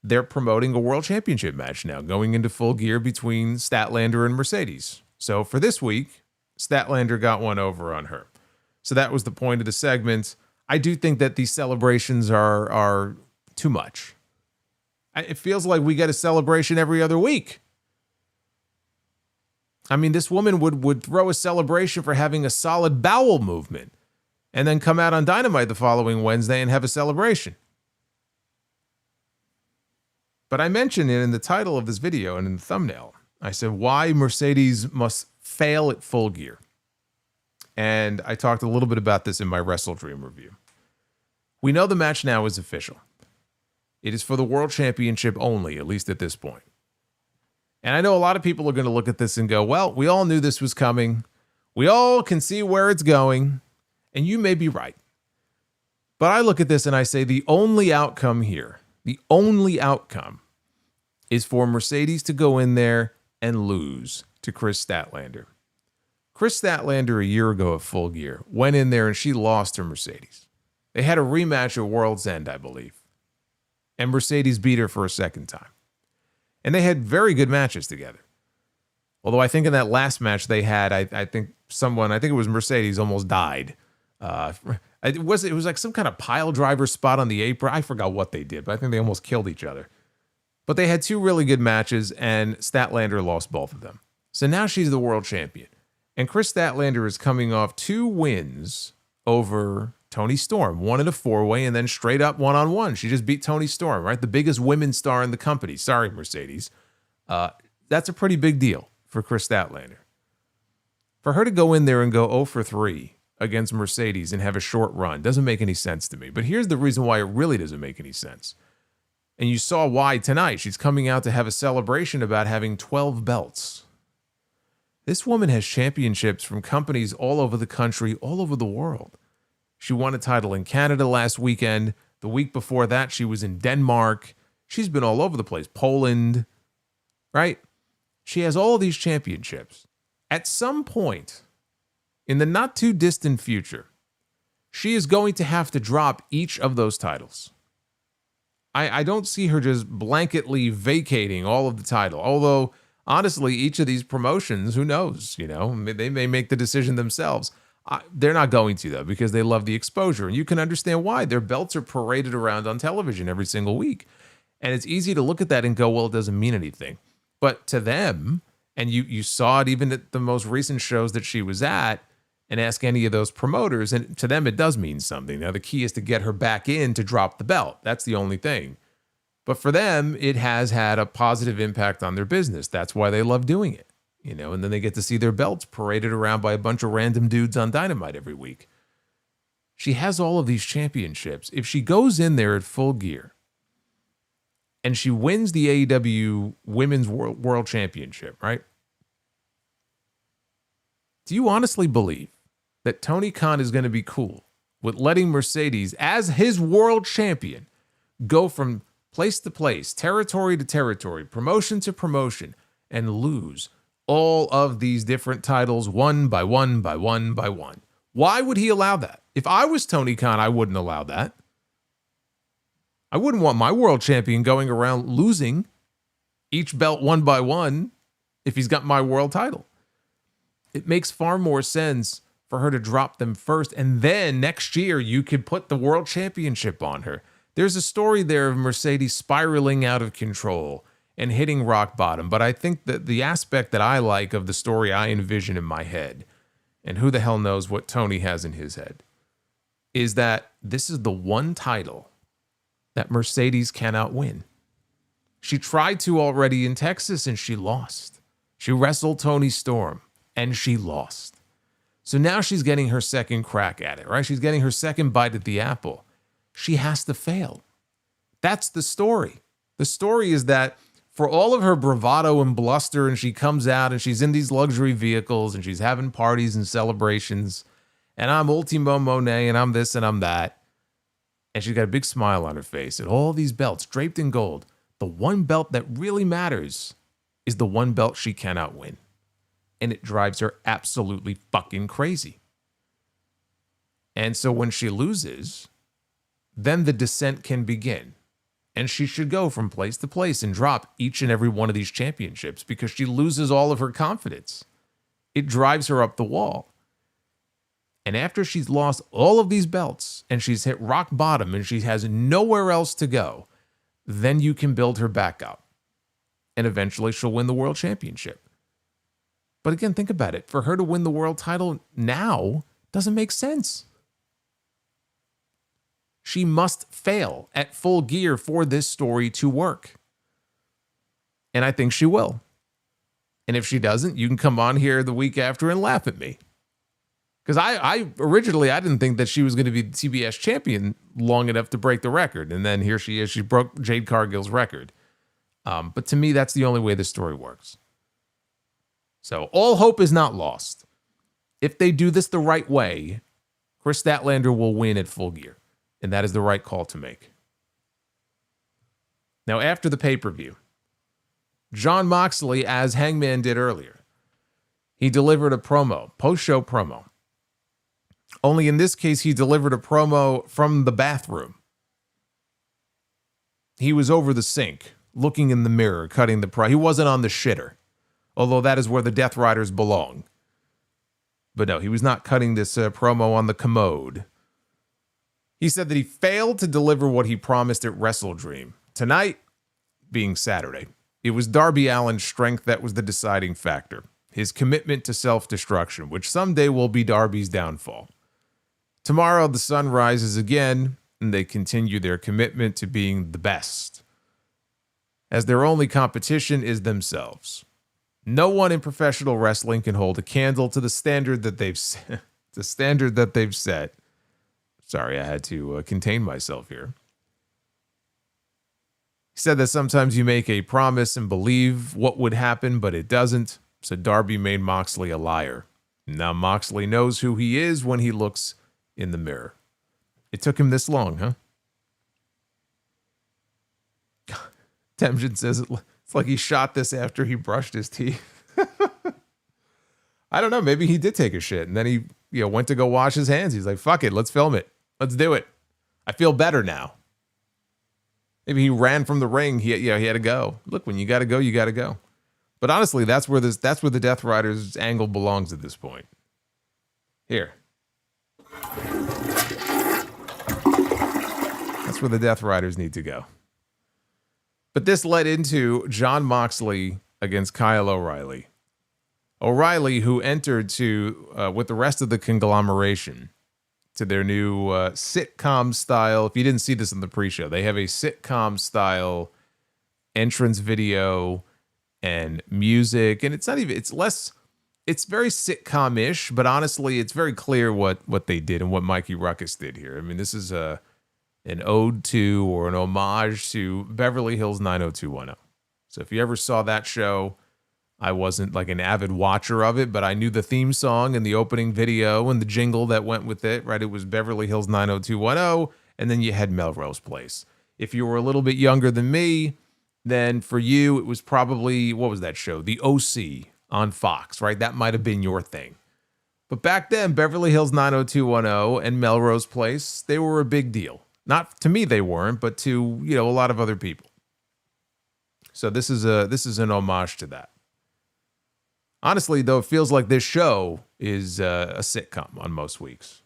they're promoting a world championship match now, going into Full Gear between Statlander and Mercedes. So for this week, Statlander got one over on her. So that was the point of the segment. I do think that these celebrations are too much. It feels like we get a celebration every other week. I mean, this woman would throw a celebration for having a solid bowel movement and then come out on Dynamite the following Wednesday and have a celebration. But I mentioned it in the title of this video and in the thumbnail. I said, why Mercedes must fail at Full Gear. And I talked a little bit about this in my Wrestle Dream review. We know the match now is official. It is for the World Championship only, at least at this point. And I know a lot of people are going to look at this and go, well, we all knew this was coming. We all can see where it's going. And you may be right. But I look at this and I say the only outcome here, the only outcome is for Mercedes to go in there and lose to Chris Statlander. Chris Statlander a year ago at Full Gear went in there and she lost to Mercedes. They had a rematch at World's End, I believe. And Mercedes beat her for a second time. And they had very good matches together. Although I think in that last match they had, I think it was Mercedes almost died. It was like some kind of pile driver spot on the apron. I forgot what they did, but I think they almost killed each other. But they had two really good matches, and Statlander lost both of them. So now she's the world champion. And Chris Statlander is coming off 2 wins over Toni Storm, one in a 4-way, and then straight up one-on-one. She just beat Toni Storm, right? The biggest women's star in the company. Sorry, Mercedes. That's a pretty big deal for Chris Statlander. For her to go in there and go 0 for 3 against Mercedes and have a short run doesn't make any sense to me. But here's the reason why it really doesn't make any sense. And you saw why tonight. She's coming out to have a celebration about having 12 belts. This woman has championships from companies all over the country, all over the world. She won a title in Canada last weekend. The week before that, she was in Denmark. She's been all over the place. Poland, right? She has all of these championships. At some point, in the not too distant future, she is going to have to drop each of those titles. I don't see her just blanketly vacating all of the title. Although, honestly, each of these promotions, who knows? You know, they may make the decision themselves. They're not going to, though, because they love the exposure. And you can understand why. Their belts are paraded around on television every single week. And it's easy to look at that and go, well, it doesn't mean anything. But to them, and you saw it even at the most recent shows that she was at, and ask any of those promoters, and to them it does mean something. Now, the key is to get her back in to drop the belt. That's the only thing. But for them, it has had a positive impact on their business. That's why they love doing it. You know, and then they get to see their belts paraded around by a bunch of random dudes on Dynamite every week. She has all of these championships. If she goes in there at Full Gear and she wins the AEW Women's World Championship, right? Do you honestly believe that Tony Khan is going to be cool with letting Mercedes, as his world champion, go from place to place, territory to territory, promotion to promotion, and lose all of these different titles one by one by one by one? Why would he allow that? If I was Tony Khan, I wouldn't allow that. I wouldn't want my world champion going around losing each belt one by one if he's got my world title. It makes far more sense for her to drop them first, and then next year you could put the world championship on her. There's a story there of Mercedes spiraling out of control and hitting rock bottom, but I think that the aspect that I like of the story I envision in my head, and who the hell knows what Tony has in his head, is that this is the one title that Mercedes cannot win. She tried to already in Texas and she lost. She wrestled Toni Storm and she lost. So now she's getting her second crack at it, right? She's getting her second bite at the apple. She has to fail. That's the story. The story is that for all of her bravado and bluster, and she comes out and she's in these luxury vehicles and she's having parties and celebrations, and I'm Ultimo Monet and I'm this and I'm that, and she's got a big smile on her face and all these belts draped in gold. The one belt that really matters is the one belt she cannot win. And it drives her absolutely fucking crazy. And so when she loses, then the descent can begin. And she should go from place to place and drop each and every one of these championships because she loses all of her confidence. It drives her up the wall. And after she's lost all of these belts and she's hit rock bottom and she has nowhere else to go, then you can build her back up. And eventually she'll win the world championship. But again, think about it. For her to win the world title now doesn't make sense. She must fail at Full Gear for this story to work. And I think she will. And if she doesn't, you can come on here the week after and laugh at me. Because I originally didn't think that she was going to be the TBS champion long enough to break the record. And then here she is. She broke Jade Cargill's record. But to me, that's the only way the story works. So all hope is not lost. If they do this the right way, Chris Statlander will win at Full Gear. And that is the right call to make. Now, after the pay-per-view, Jon Moxley, as Hangman did earlier, he delivered a promo, post-show promo. Only in this case, he delivered a promo from the bathroom. He was over the sink, looking in the mirror, cutting the He wasn't on the shitter, although that is where the Death Riders belong. But no, he was not cutting this promo on the commode. He said that he failed to deliver what he promised at Wrestle Dream. Tonight, being Saturday, it was Darby Allin's strength that was the deciding factor. His commitment to self-destruction, which someday will be Darby's downfall. Tomorrow, the sun rises again, and they continue their commitment to being the best, as their only competition is themselves. No one in professional wrestling can hold a candle to the standard that they've set. The standard that they've set. Sorry, I had to contain myself here. He said that sometimes you make a promise and believe what would happen, but it doesn't. So Darby made Moxley a liar. Now Moxley knows who he is when he looks in the mirror. It took him this long, huh? Temjin says it's like he shot this after he brushed his teeth. I don't know. Maybe he did take a shit and then he went to go wash his hands. He's like, fuck it. Let's film it. Let's do it. I feel better now. Maybe he ran from the ring. He had to go. Look, when you got to go, you got to go. But honestly, that's where the Death Riders angle belongs at this point. Here. That's where the Death Riders need to go. But this led into Jon Moxley against Kyle O'Reilly. O'Reilly, who entered with the rest of the conglomeration to their new sitcom style. If you didn't see this in the pre-show, they have a sitcom style entrance video and music. And it's very sitcom-ish, but honestly, it's very clear what they did and what Mikey Ruckus did here. I mean, this is an ode to or an homage to Beverly Hills 90210. So if you ever saw that show, I wasn't like an avid watcher of it, but I knew the theme song and the opening video and the jingle that went with it, right? It was Beverly Hills 90210, and then you had Melrose Place. If you were a little bit younger than me, then for you, it was probably, what was that show? The OC on Fox, right? That might have been your thing. But back then, Beverly Hills 90210 and Melrose Place, they were a big deal. Not to me, they weren't, but to, a lot of other people. So this is an homage to that. Honestly, though, it feels like this show is a sitcom on most weeks.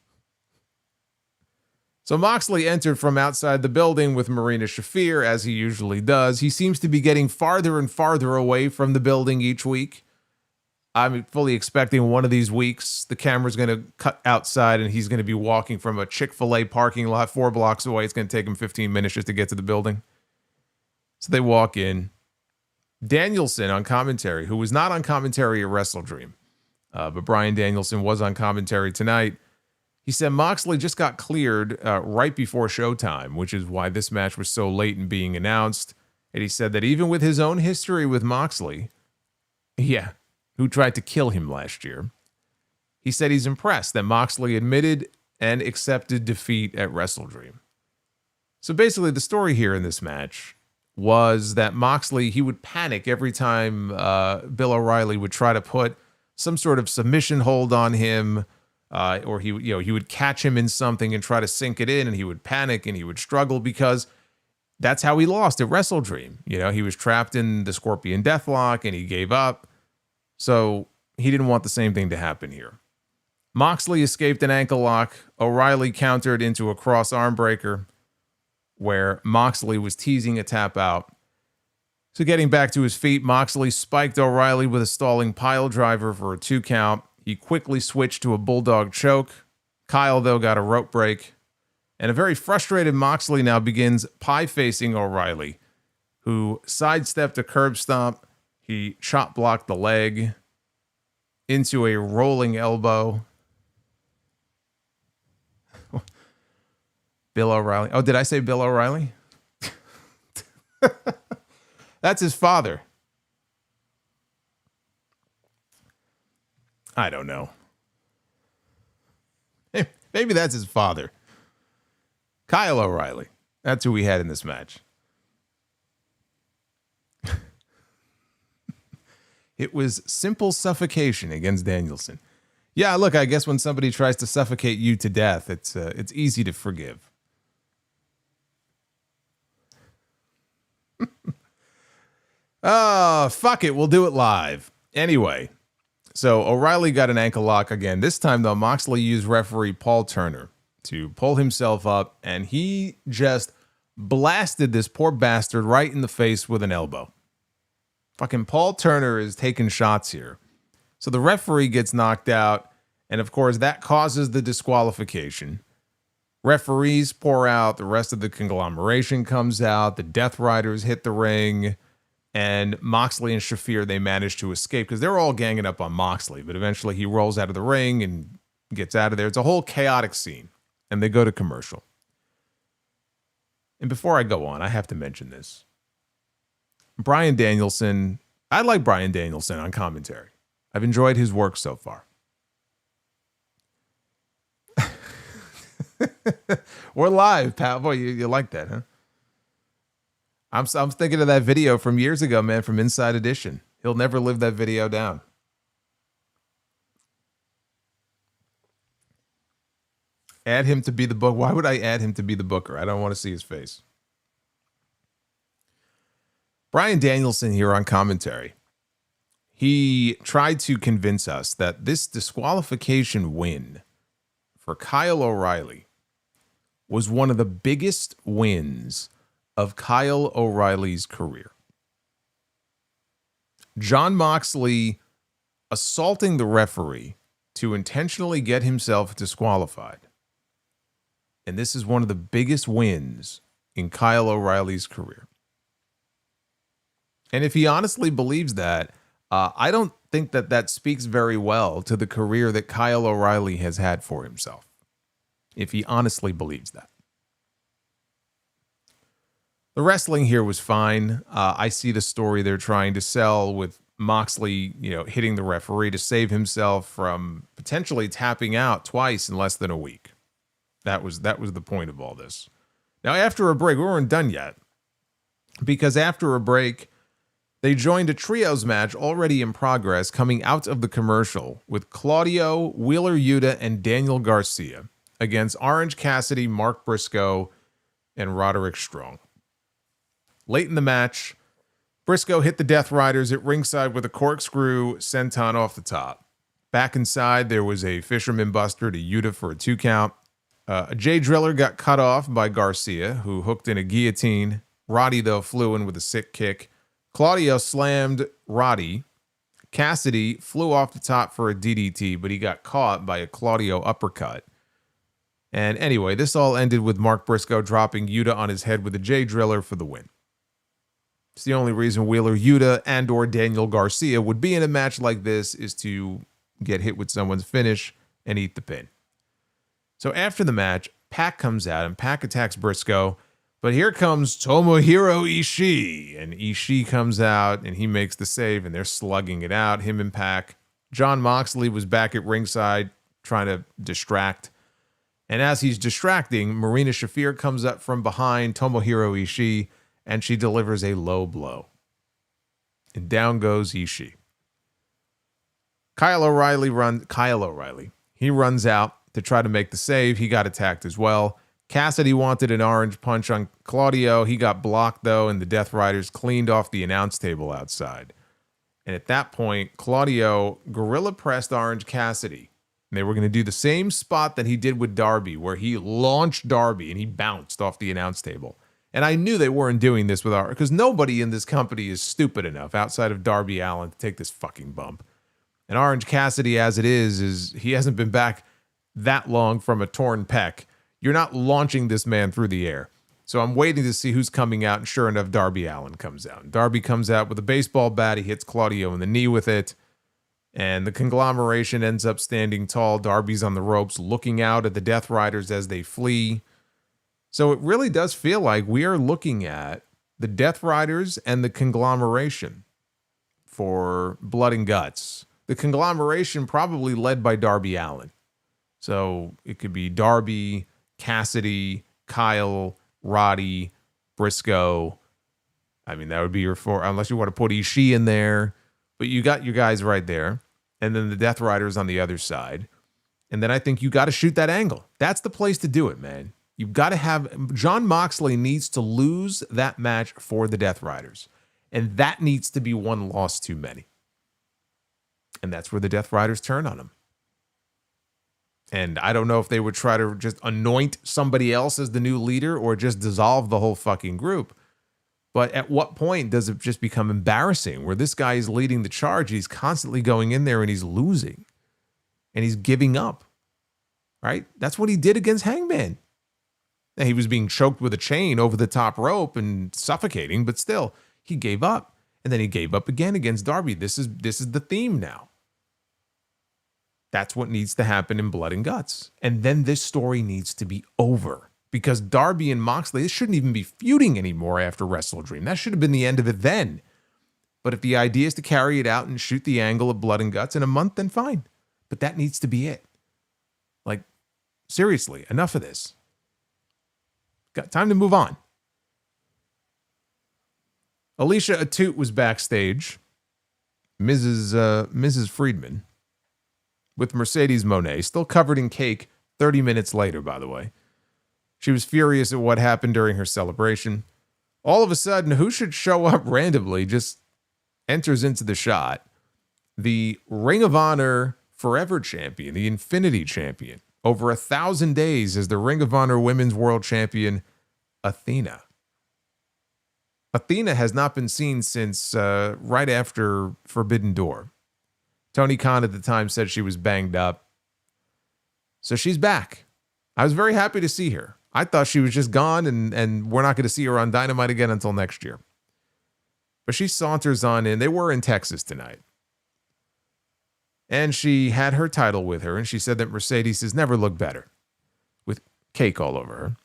So Moxley entered from outside the building with Marina Shafir, as he usually does. He seems to be getting farther and farther away from the building each week. I'm fully expecting one of these weeks, the camera's going to cut outside and he's going to be walking from a Chick-fil-A parking lot 4 blocks away. It's going to take him 15 minutes just to get to the building. So they walk in. Danielson on commentary, who was not on commentary at Wrestle Dream, but Bryan Danielson was on commentary tonight. He said Moxley just got cleared right before showtime, which is why this match was so late in being announced. And he said that even with his own history with Moxley, who tried to kill him last year, he said he's impressed that Moxley admitted and accepted defeat at Wrestle Dream. So basically the story here in this match was that Moxley, he would panic every time Bill O'Reilly would try to put some sort of submission hold on him, or he would catch him in something and try to sink it in, and he would panic and he would struggle because that's how he lost at Wrestle Dream. You know, he was trapped in the Scorpion Deathlock and he gave up. So he didn't want the same thing to happen here. Moxley escaped an ankle lock. O'Reilly countered into a cross arm breaker where Moxley was teasing a tap out. So getting back to his feet, Moxley spiked O'Reilly with a stalling pile driver for a 2 count. He quickly switched to a bulldog choke. Kyle, though, got a rope break. And a very frustrated Moxley now begins pie-facing O'Reilly, who sidestepped a curb stomp. He chop blocked the leg into a rolling elbow. Bill O'Reilly. Oh, did I say Bill O'Reilly? That's his father. I don't know. Maybe that's his father. Kyle O'Reilly. That's who we had in this match. It was simple suffocation against Danielson. Yeah, look, I guess when somebody tries to suffocate you to death, it's easy to forgive. Oh, fuck it. We'll do it live. Anyway, so O'Reilly got an ankle lock again. This time, though, Moxley used referee Paul Turner to pull himself up, and he just blasted this poor bastard right in the face with an elbow. Fucking Paul Turner is taking shots here. So the referee gets knocked out, and of course, that causes the disqualification. Referees pour out, the rest of the conglomeration comes out, the Death Riders hit the ring, and Moxley and Shafir, they manage to escape because they're all ganging up on Moxley, but eventually he rolls out of the ring and gets out of there. It's a whole chaotic scene, and they go to commercial. And before I go on, I have to mention this. Bryan Danielson, I like Bryan Danielson on commentary. I've enjoyed his work so far. We're live, pal. Boy, you like that, huh? I'm thinking of that video from years ago, man, from Inside Edition. He'll never live that video down. Add him to be the book. Why would I add him to be the booker? I don't want to see his face. Bryan Danielson here on commentary. He tried to convince us that this disqualification win for Kyle O'Reilly was one of the biggest wins of Kyle O'Reilly's career. Jon Moxley assaulting the referee to intentionally get himself disqualified. And this is one of the biggest wins in Kyle O'Reilly's career. And if he honestly believes that, I don't think that speaks very well to the career that Kyle O'Reilly has had for himself. If he honestly believes that. The wrestling here was fine. I see the story they're trying to sell with Moxley, hitting the referee to save himself from potentially tapping out twice in less than a week. That was the point of all this. Now, after a break, we weren't done yet. Because after a break, they joined a trios match already in progress coming out of the commercial with Claudio, Wheeler Yuta, and Daniel Garcia against Orange Cassidy, Mark Briscoe, and Roderick Strong. Late in the match, Briscoe hit the Death Riders at ringside with a corkscrew senton off the top. Back inside, there was a Fisherman Buster to Yuta for a 2 count. A Jay Driller got cut off by Garcia, who hooked in a guillotine. Roddy, though, flew in with a sick kick. Claudio slammed Roddy. Cassidy flew off the top for a DDT, but he got caught by a Claudio uppercut. And anyway, this all ended with Mark Briscoe dropping Yuta on his head with a Jay Driller for the win. It's the only reason Wheeler Yuta and or Daniel Garcia would be in a match like this is to get hit with someone's finish and eat the pin. So after the match, Pac comes out and Pac attacks Briscoe, but here comes Tomohiro Ishii, and Ishii comes out and he makes the save and they're slugging it out, him and Pac. Jon Moxley was back at ringside trying to distract. And as he's distracting, Marina Shafir comes up from behind Tomohiro Ishii and she delivers a low blow. And down goes Ishii. Kyle O'Reilly, he runs out to try to make the save. He got attacked as well. Cassidy wanted an orange punch on Claudio. He got blocked, though, and the Death Riders cleaned off the announce table outside. And at that point, Claudio gorilla pressed Orange Cassidy. And they were going to do the same spot that he did with Darby, where he launched Darby and he bounced off the announce table. And I knew they weren't doing this with because nobody in this company is stupid enough outside of Darby Allin to take this fucking bump. And Orange Cassidy, as it is he hasn't been back that long from a torn pec. You're not launching this man through the air. So I'm waiting to see who's coming out, and sure enough, Darby Allin comes out. Darby comes out with a baseball bat. He hits Claudio in the knee with it, and the conglomeration ends up standing tall. Darby's on the ropes looking out at the Death Riders as they flee. So it really does feel like we are looking at the Death Riders and the conglomeration for Blood and Guts. The conglomeration probably led by Darby Allin. So it could be Darby, Cassidy, Kyle, Roddy, Briscoe. I mean, that would be your four, unless you want to put Ishii in there. But you got your guys right there. And then the Death Riders on the other side. And then I think you got to shoot that angle. That's the place to do it, man. You've got to have... Jon Moxley needs to lose that match for the Death Riders. And that needs to be one loss too many. And that's where the Death Riders turn on him. And I don't know if they would try to just anoint somebody else as the new leader or just dissolve the whole fucking group. But at what point does it just become embarrassing where this guy is leading the charge? He's constantly going in there and he's losing. And he's giving up. Right? That's what he did against Hangman. And he was being choked with a chain over the top rope and suffocating, but still, he gave up. And then he gave up again against Darby. This is the theme now. That's what needs to happen in Blood and Guts. And then this story needs to be over. Because Darby and Moxley, this shouldn't even be feuding anymore after Wrestle Dream. That should have been the end of it then. But if the idea is to carry it out and shoot the angle of Blood and Guts in a month, then fine. But that needs to be it. Like, seriously, enough of this. Got time to move on. Alicia Atout was backstage. Mrs. Friedman. With Mercedes Mone, still covered in cake 30 minutes later, by the way. She was furious at what happened during her celebration. All of a sudden, who should show up randomly just enters into the shot? The Ring of Honor Forever Champion, the Infinity Champion. Over 1,000 days as the Ring of Honor Women's World Champion, Athena. Athena has not been seen since right after Forbidden Door. Tony Khan at the time said she was banged up. So she's back. I was very happy to see her. I thought she was just gone and we're not going to see her on Dynamite again until next year. But she saunters on in. They were in Texas tonight. And she had her title with her, and she said that Mercedes has never looked better, with cake all over her.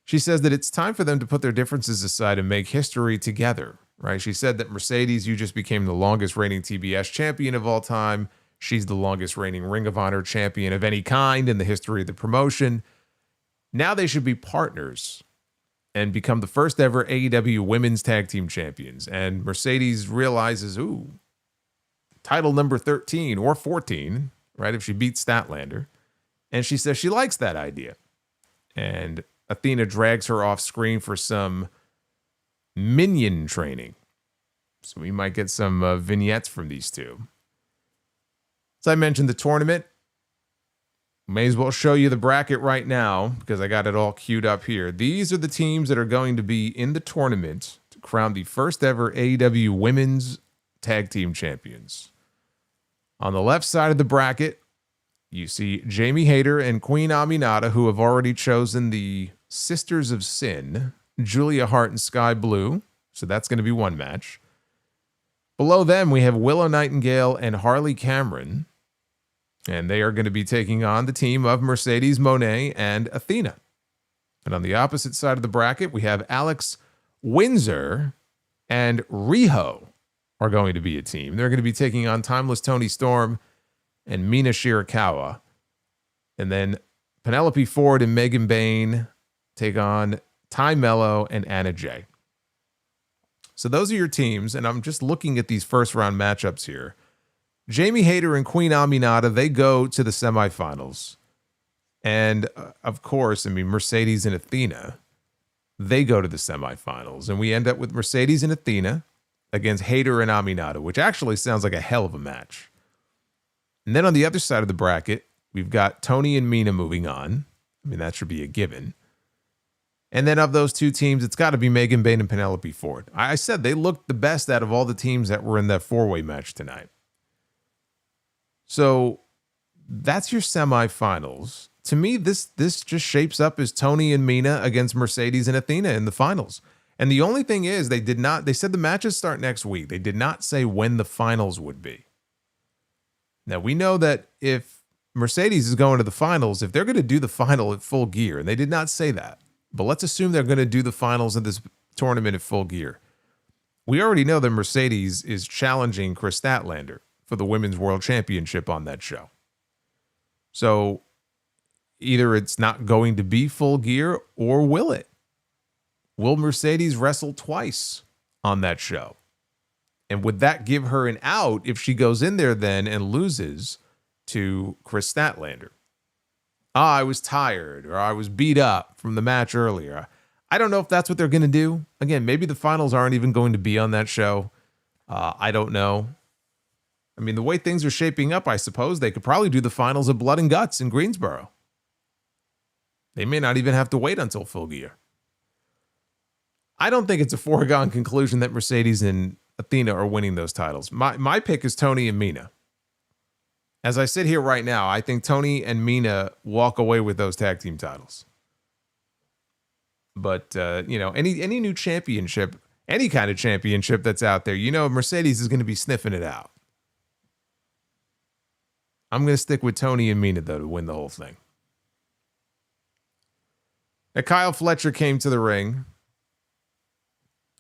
She says that it's time for them to put their differences aside and make history together. Right? She said that Mercedes, you just became the longest reigning TBS champion of all time. She's the longest reigning Ring of Honor champion of any kind in the history of the promotion. Now they should be partners and become the first ever AEW Women's Tag Team Champions. And Mercedes realizes, ooh, title number 13 or 14, right? If she beats Statlander. And she says she likes that idea. And Athena drags her off screen for some minion training. So we might get some vignettes from these two. As I mentioned, the tournament. May as well show you the bracket right now because I got it all queued up here. These are the teams that are going to be in the tournament to crown the first ever AEW Women's Tag Team Champions. On the left side of the bracket, you see Jamie Hayter and Queen Aminata, who have already chosen the Sisters of Sin, Julia Hart and Sky Blue. So that's going to be one match. Below them, we have Willow Nightingale and Harley Cameron. And they are going to be taking on the team of Mercedes Mone and Athena. And on the opposite side of the bracket, we have Alex Windsor and Riho are going to be a team. They're going to be taking on Timeless Toni Storm and Mina Shirakawa. And then Penelope Ford and Megan Bain take on Ty Mello and Anna Jay. So those are your teams, and I'm just looking at these first round matchups here. Jamie Hayter and Queen Aminata, they go to the semifinals. And of course, I mean, Mercedes and Athena, they go to the semifinals. And we end up with Mercedes and Athena against Hayter and Aminata, which actually sounds like a hell of a match. And then on the other side of the bracket, we've got Tony and Mina moving on. I mean, that should be a given. And then of those two teams, it's got to be Megan Bayne and Penelope Ford. I said they looked the best out of all the teams that were in that four-way match tonight. So that's your semifinals. To me, this just shapes up as Tony and Mina against Mercedes and Athena in the finals. And the only thing is, they said the matches start next week. They did not say when the finals would be. Now, we know that if Mercedes is going to the finals, if they're going to do the final at Full Gear, and they did not say that, but let's assume they're going to do the finals of this tournament at Full Gear. We already know that Mercedes is challenging Chris Statlander for the Women's World Championship on that show. So either it's not going to be Full Gear, or will it? Will Mercedes wrestle twice on that show? And would that give her an out if she goes in there then and loses to Chris Statlander? I was tired, or I was beat up from the match earlier. I don't know if that's what they're going to do. Again, maybe the finals aren't even going to be on that show. I don't know. I mean, the way things are shaping up, I suppose they could probably do the finals of Blood and Guts in Greensboro. They may not even have to wait until Full Gear. I don't think it's a foregone conclusion that Mercedes and Athena are winning those titles. My pick is Tony and Mina. As I sit here right now, I think Tony and Mina walk away with those tag team titles. But, any new championship, any kind of championship that's out there, Mercedes is going to be sniffing it out. I'm going to stick with Tony and Mina, though, to win the whole thing. Now, Kyle Fletcher came to the ring,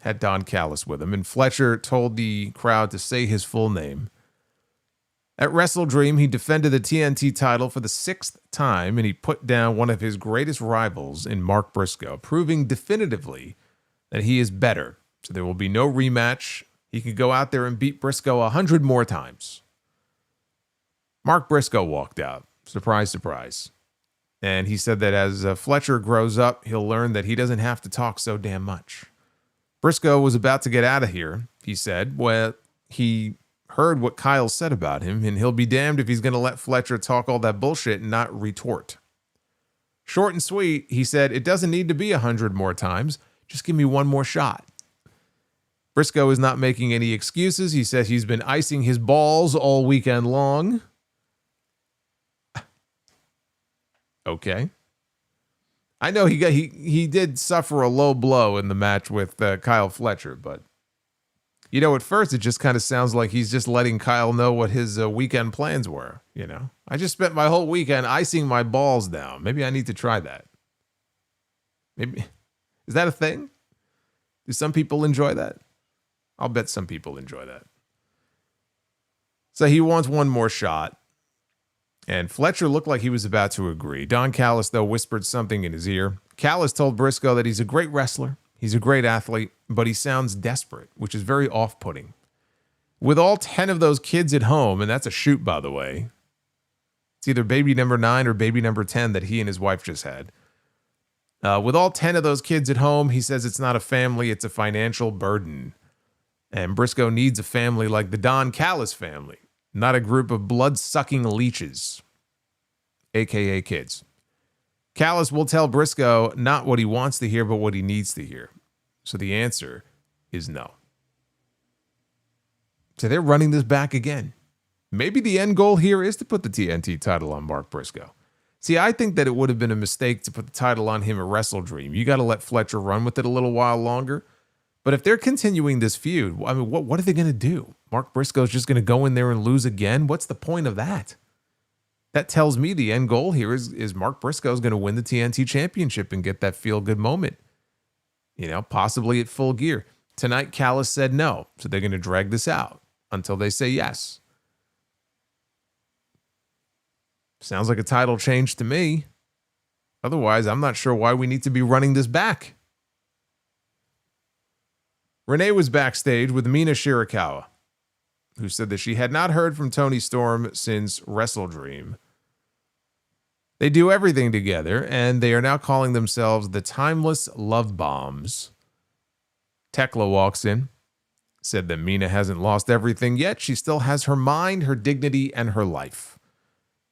had Don Callis with him, and Fletcher told the crowd to say his full name. At WrestleDream, he defended the TNT title for the 6th time, and he put down one of his greatest rivals in Mark Briscoe, proving definitively that he is better. So there will be no rematch. He could go out there and beat Briscoe 100 more times. Mark Briscoe walked out. Surprise, surprise. And he said that as Fletcher grows up, he'll learn that he doesn't have to talk so damn much. Briscoe was about to get out of here, he said. Well, he heard what Kyle said about him, and he'll be damned if he's going to let Fletcher talk all that bullshit and not retort. Short and sweet, he said, it doesn't need to be 100 more times. Just give me one more shot. Briscoe is not making any excuses. He says he's been icing his balls all weekend long. Okay. I know he did suffer a low blow in the match with Kyle Fletcher, but at first it just kind of sounds like he's just letting Kyle know what his weekend plans were. I just spent my whole weekend icing my balls down. Maybe I need to try that. Maybe is that a thing? Do some people enjoy that? I'll bet some people enjoy that. So he wants one more shot. And Fletcher looked like he was about to agree. Don Callis, though, whispered something in his ear. Callis told Briscoe that he's a great wrestler, he's a great athlete, but he sounds desperate, which is very off-putting. With all 10 of those kids at home, and that's a shoot, by the way. It's either baby number 9 or baby number 10 that he and his wife just had. With all 10 of those kids at home, he says it's not a family, it's a financial burden. And Briscoe needs a family like the Don Callis family. Not a group of blood-sucking leeches, a.k.a. kids. Callis will tell Briscoe not what he wants to hear, but what he needs to hear. So the answer is no. So they're running this back again. Maybe the end goal here is to put the TNT title on Mark Briscoe. See, I think that it would have been a mistake to put the title on him at WrestleDream. You got to let Fletcher run with it a little while longer. But if they're continuing this feud, I mean, what are they going to do? Mark Briscoe's just going to go in there and lose again? What's the point of that? That tells me the end goal here is Mark Briscoe's going to win the TNT championship and get that feel-good moment. Possibly at Full Gear. Tonight, Callis said no, so they're going to drag this out until they say yes. Sounds like a title change to me. Otherwise, I'm not sure why we need to be running this back. Renee was backstage with Mina Shirakawa, who said that she had not heard from Toni Storm since WrestleDream. They do everything together, and they are now calling themselves the Timeless Love Bombs. Tekla walks in, said that Mina hasn't lost everything yet. She still has her mind, her dignity, and her life.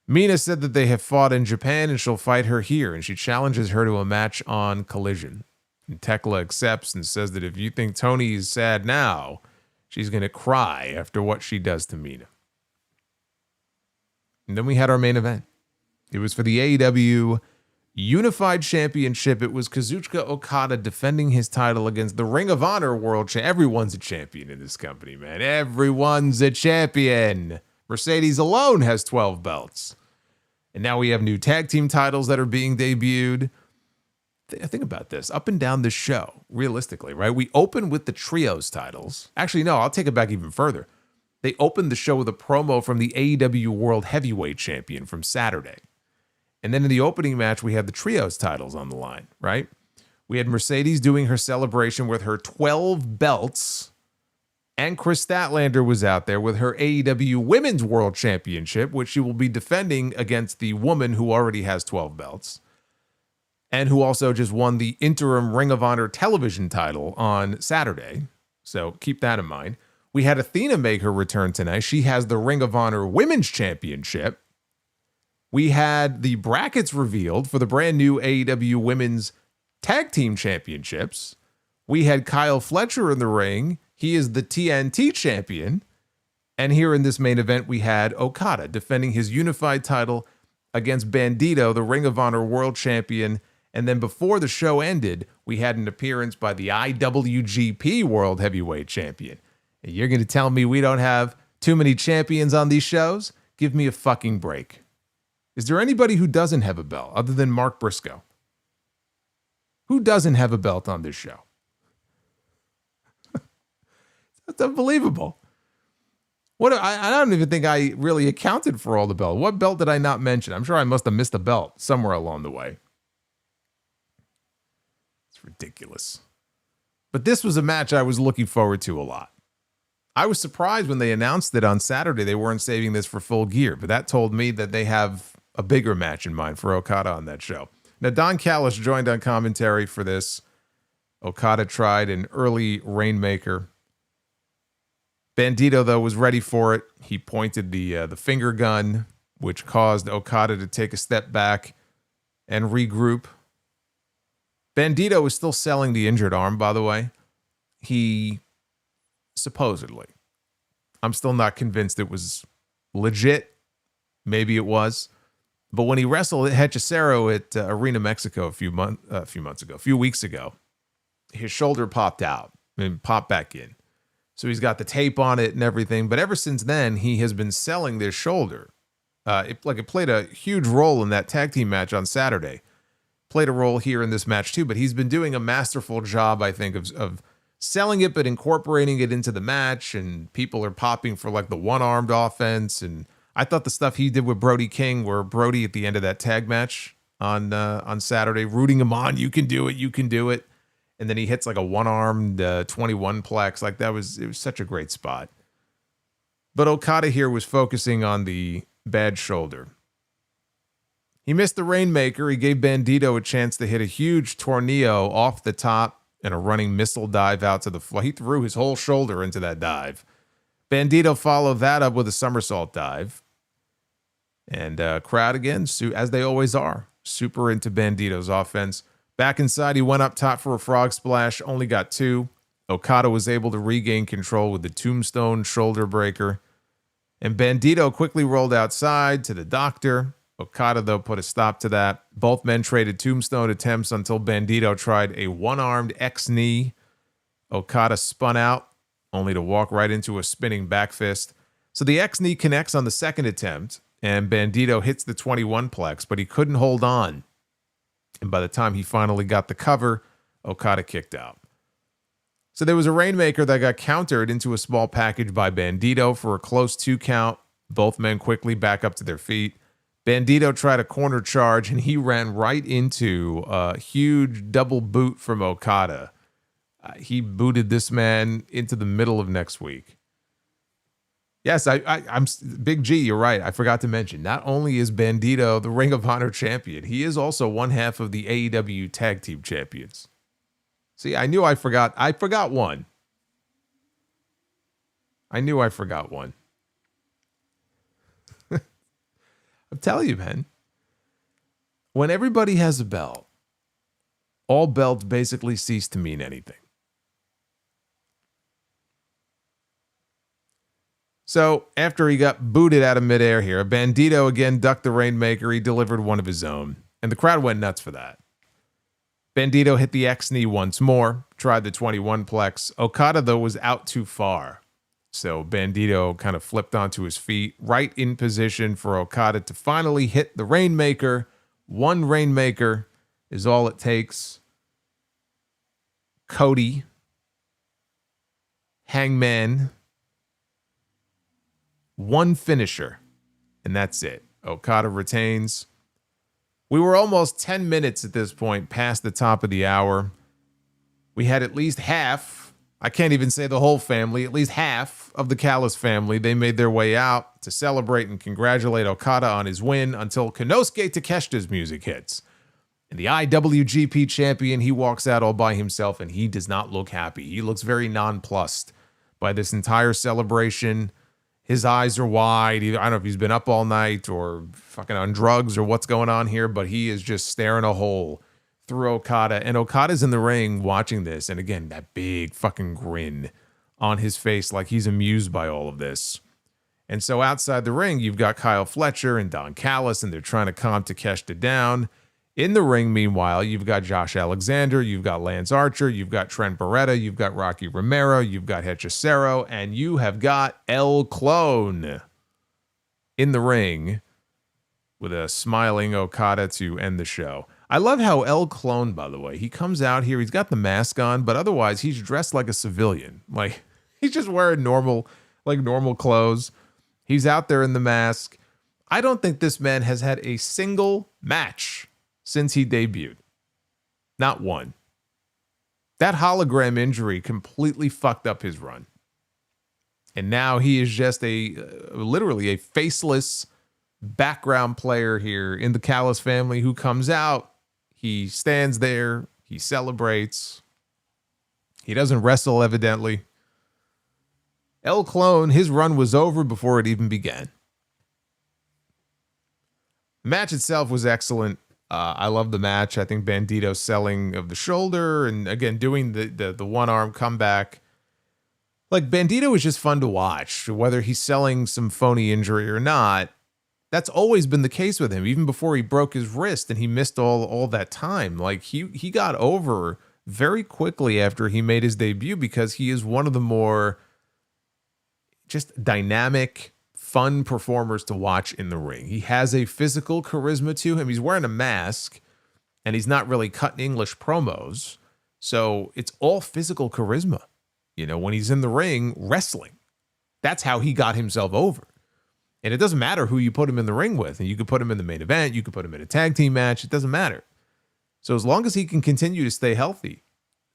Mina said that they have fought in Japan and she'll fight her here, and she challenges her to a match on Collision. And Tekla accepts and says that if you think Tony is sad now, she's going to cry after what she does to Mina. And then we had our main event. It was for the AEW Unified Championship. It was Kazuchika Okada defending his title against the Ring of Honor World Champion. Everyone's a champion in this company, man. Everyone's a champion. Mercedes alone has 12 belts. And now we have new tag team titles that are being debuted. Think about this. Up and down the show, realistically, right? We open with the trios titles. Actually, no, I'll take it back even further. They opened the show with a promo from the AEW World Heavyweight Champion from Saturday. And then in the opening match, we had the trios titles on the line, right? We had Mercedes doing her celebration with her 12 belts. And Chris Statlander was out there with her AEW Women's World Championship, which she will be defending against the woman who already has 12 belts. And who also just won the interim Ring of Honor television title on Saturday. So keep that in mind. We had Athena make her return tonight. She has the Ring of Honor Women's Championship. We had the brackets revealed for the brand new AEW Women's Tag Team Championships. We had Kyle Fletcher in the ring. He is the TNT champion. And here in this main event, we had Okada defending his unified title against Bandido, the Ring of Honor World Champion. And then before the show ended, we had an appearance by the IWGP World Heavyweight Champion. And you're going to tell me we don't have too many champions on these shows? Give me a fucking break. Is there anybody who doesn't have a belt other than Mark Briscoe? Who doesn't have a belt on this show? That's unbelievable. I don't even think I really accounted for all the belts. What belt did I not mention? I'm sure I must have missed a belt somewhere along the way. It's ridiculous. But this was a match I was looking forward to a lot. I was surprised when they announced that on Saturday they weren't saving this for Full Gear, but that told me that they have a bigger match in mind for Okada on that show. Now, Don Callis joined on commentary for this. Okada tried an early Rainmaker. Bandido, though, was ready for it. He pointed the finger gun, which caused Okada to take a step back and regroup. Bandido is still selling the injured arm, by the way. He supposedly. I'm still not convinced it was legit. Maybe it was. But when he wrestled Hechicero at Arena Mexico a few weeks ago, his shoulder popped out and popped back in. So he's got the tape on it and everything. But ever since then, he has been selling this shoulder. It played a huge role in that tag team match on Saturday. Played a role here in this match too. But he's been doing a masterful job, I think, of selling it, but incorporating it into the match. And people are popping for like the one-armed offense. And I thought the stuff he did with Brody King, where Brody at the end of that tag match on Saturday, rooting him on, you can do it, you can do it. And then he hits like a one-armed 21-plex. Like it was such a great spot. But Okada here was focusing on the bad shoulder. He missed the Rainmaker. He gave Bandido a chance to hit a huge tornado off the top and a running missile dive out to the floor. He threw his whole shoulder into that dive. Bandido followed that up with a somersault dive. And crowd again, as they always are, super into Bandido's offense. Back inside, he went up top for a frog splash, only got 2. Okada was able to regain control with the tombstone shoulder breaker. And Bandido quickly rolled outside to the doctor. Okada, though, put a stop to that. Both men traded tombstone attempts until Bandido tried a one-armed X-knee. Okada spun out, only to walk right into a spinning back fist. So the X-knee connects on the second attempt, and Bandido hits the 21-plex, but he couldn't hold on. And by the time he finally got the cover, Okada kicked out. So there was a Rainmaker that got countered into a small package by Bandido for a close 2 count. Both men quickly back up to their feet. Bandido tried a corner charge, and he ran right into a huge double boot from Okada. He booted this man into the middle of next week. Yes, I'm Big G. You're right. I forgot to mention. Not only is Bandido the Ring of Honor champion, he is also one half of the AEW Tag Team Champions. See, I knew I forgot. I forgot one. I knew I forgot one. I'm telling you, man. When everybody has a belt, all belts basically cease to mean anything. So after he got booted out of midair here, Bandido again ducked the Rainmaker. He delivered one of his own, and the crowd went nuts for that. Bandido hit the X-knee once more, tried the 21-plex. Okada, though, was out too far. So Bandido kind of flipped onto his feet, right in position for Okada to finally hit the Rainmaker. One Rainmaker is all it takes. Cody, Hangman, one finisher, and that's it. Okada retains. We were almost 10 minutes at this point past the top of the hour. We had at least half, I can't even say the whole family, at least half of the Callis family. They made their way out to celebrate and congratulate Okada on his win until Konosuke Takeshita's music hits. And the IWGP champion, he walks out all by himself, and he does not look happy. He looks very nonplussed by this entire celebration. His eyes are wide. I don't know if he's been up all night or fucking on drugs or what's going on here, but he is just staring a hole through Okada. And Okada's in the ring watching this. And again, that big fucking grin on his face like he's amused by all of this. And so outside the ring, you've got Kyle Fletcher and Don Callis, and they're trying to calm Takeshita down. In the ring, meanwhile, you've got Josh Alexander, you've got Lance Archer, you've got Trent Beretta, you've got Rocky Romero, you've got Hechicero, and you have got El Clone in the ring with a smiling Okada to end the show. I love how El Clone, by the way, he comes out here, he's got the mask on, but otherwise he's dressed like a civilian. Like, he's just wearing normal clothes. He's out there in the mask. I don't think this man has had a single match since he debuted. Not one. That hologram injury completely fucked up his run. And now he is just literally a faceless background player here in the Callis family who comes out. He stands there. He celebrates. He doesn't wrestle, evidently. El Clone, his run was over before it even began. The match itself was excellent. I love the match. I think Bandido selling of the shoulder and again doing the one arm comeback. Like, Bandido is just fun to watch, whether he's selling some phony injury or not. That's always been the case with him, even before he broke his wrist and he missed all that time. Like, he got over very quickly after he made his debut because he is one of the more just dynamic, fun performers to watch in the ring. He has a physical charisma to him. He's wearing a mask and he's not really cutting English promos. So it's all physical charisma. You know, when he's in the ring wrestling, that's how he got himself over. And it doesn't matter who you put him in the ring with. And you could put him in the main event. You could put him in a tag team match. It doesn't matter. So as long as he can continue to stay healthy,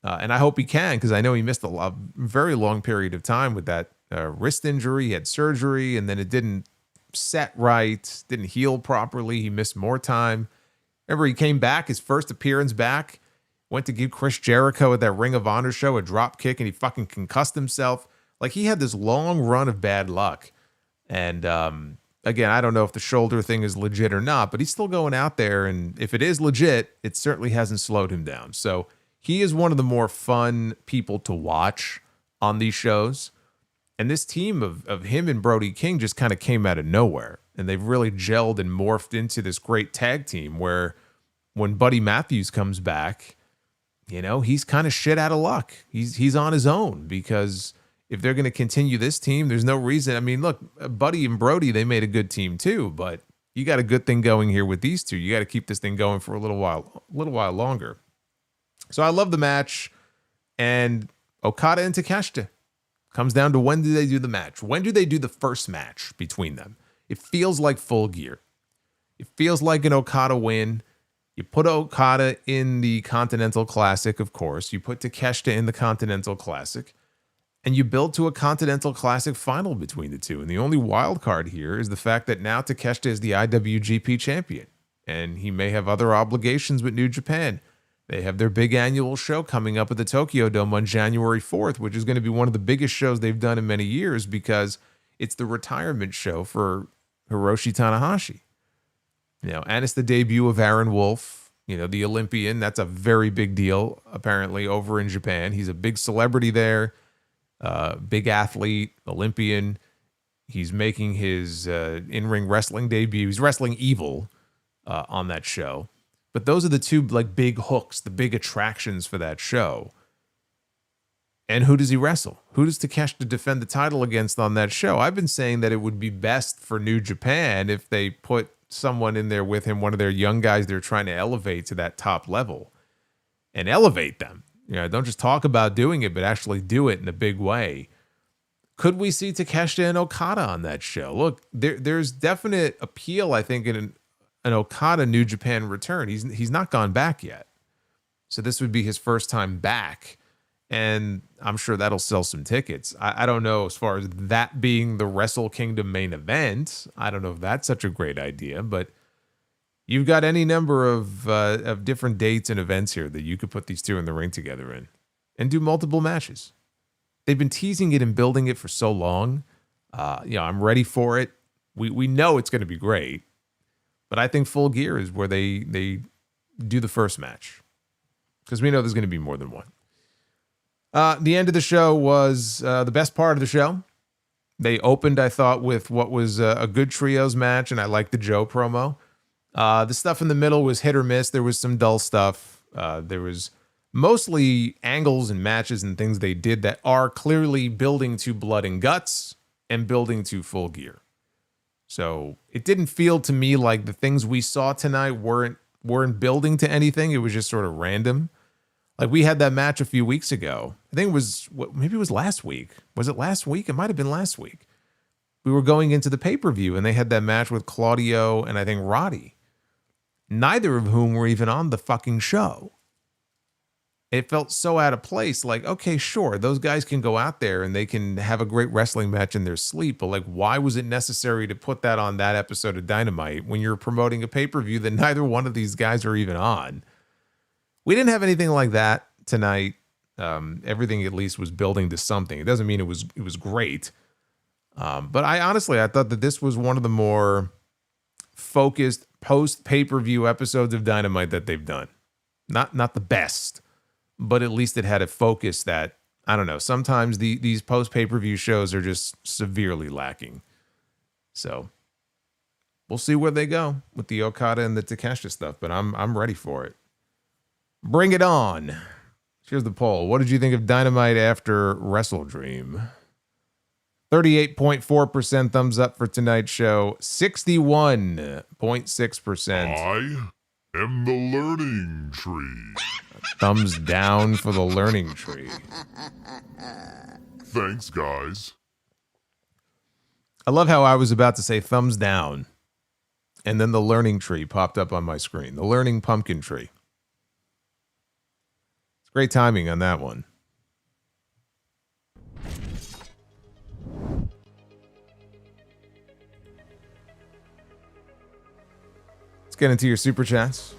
and I hope he can, because I know he missed a very long period of time with that wrist injury. He had surgery, and then it didn't set right, didn't heal properly. He missed more time. Remember, he came back, his first appearance back, went to give Chris Jericho at that Ring of Honor show a drop kick, and he fucking concussed himself. Like, he had this long run of bad luck. And again, I don't know if the shoulder thing is legit or not, but he's still going out there. And if it is legit, it certainly hasn't slowed him down. So he is one of the more fun people to watch on these shows. And this team of him and Brody King just kind of came out of nowhere. And they've really gelled and morphed into this great tag team where when Buddy Matthews comes back, you know, he's kind of shit out of luck. He's on his own, because if they're going to continue this team, there's no reason. I mean, look, Buddy and Brody, they made a good team too, but you got a good thing going here with these two. You got to keep this thing going for a little while longer. So I love the match, and Okada and Takeshita comes down to, when do they do the match? When do they do the first match between them? It feels like Full Gear. It feels like an Okada win. You put Okada in the Continental Classic, of course. You put Takeshita in the Continental Classic. and you build to a Continental Classic final between the two. And the only wild card here is the fact that now Takeshita is the IWGP champion, and he may have other obligations with New Japan. They have their big annual show coming up at the Tokyo Dome on January 4th, which is going to be one of the biggest shows they've done in many years because it's the retirement show for Hiroshi Tanahashi. And it's the debut of Aaron Wolf, the Olympian. That's a very big deal, apparently, over in Japan. He's a big celebrity there, big athlete, Olympian. He's making his in-ring wrestling debut. He's wrestling Evil on that show. But those are the two big hooks, the big attractions for that show. And who does he wrestle? Who does Takeshita defend the title against on that show? I've been saying that it would be best for New Japan if they put someone in there with him, one of their young guys they're trying to elevate to that top level, and elevate them. Don't just talk about doing it, but actually do it in a big way. Could we see Takeshita and Okada on that show? Look, there's definite appeal, I think, in an Okada New Japan return. He's not gone back yet. So this would be his first time back. And I'm sure that'll sell some tickets. I don't know as far as that being the Wrestle Kingdom main event. I don't know if that's such a great idea, but you've got any number of different dates and events here that you could put these two in the ring together in and do multiple matches. They've been teasing it and building it for so long. I'm ready for it. We know it's going to be great. But I think Full Gear is where they do the first match, because we know there's going to be more than one. The end of the show was the best part of the show. They opened, I thought, with what was a good trios match, and I liked the Joe promo. The stuff in the middle was hit or miss. There was some dull stuff. There was mostly angles and matches and things they did that are clearly building to Blood and Guts and building to Full Gear. So it didn't feel to me like the things we saw tonight weren't building to anything. It was just sort of random. Like we had that match a few weeks ago. I think it was, maybe it was last week. Was it last week? It might have been last week. We were going into the pay-per-view and they had that match with Claudio and I think Roddy. Neither of whom were even on the fucking show. It felt so out of place. Like, okay, sure, those guys can go out there and they can have a great wrestling match in their sleep. But like, why was it necessary to put that on that episode of Dynamite when you're promoting a pay-per-view that neither one of these guys are even on? We didn't have anything like that tonight. Everything at least was building to something. It doesn't mean it was great. But I thought that this was one of the more focused post pay-per-view episodes of Dynamite that they've done. Not the best, but at least it had a focus that, I don't know, sometimes these post pay-per-view shows are just severely lacking. So we'll see where they go with the Okada and the Takeshita stuff, but I'm ready for it. Bring it on. Here's the poll. What did you think of Dynamite after Wrestle Dream? 38.4% thumbs up for tonight's show. 61.6%. I am the learning tree. Thumbs down for the learning tree. Thanks, guys. I love how I was about to say thumbs down, and then the learning tree popped up on my screen. The learning pumpkin tree. Great timing on that one. Let's get into your super chats.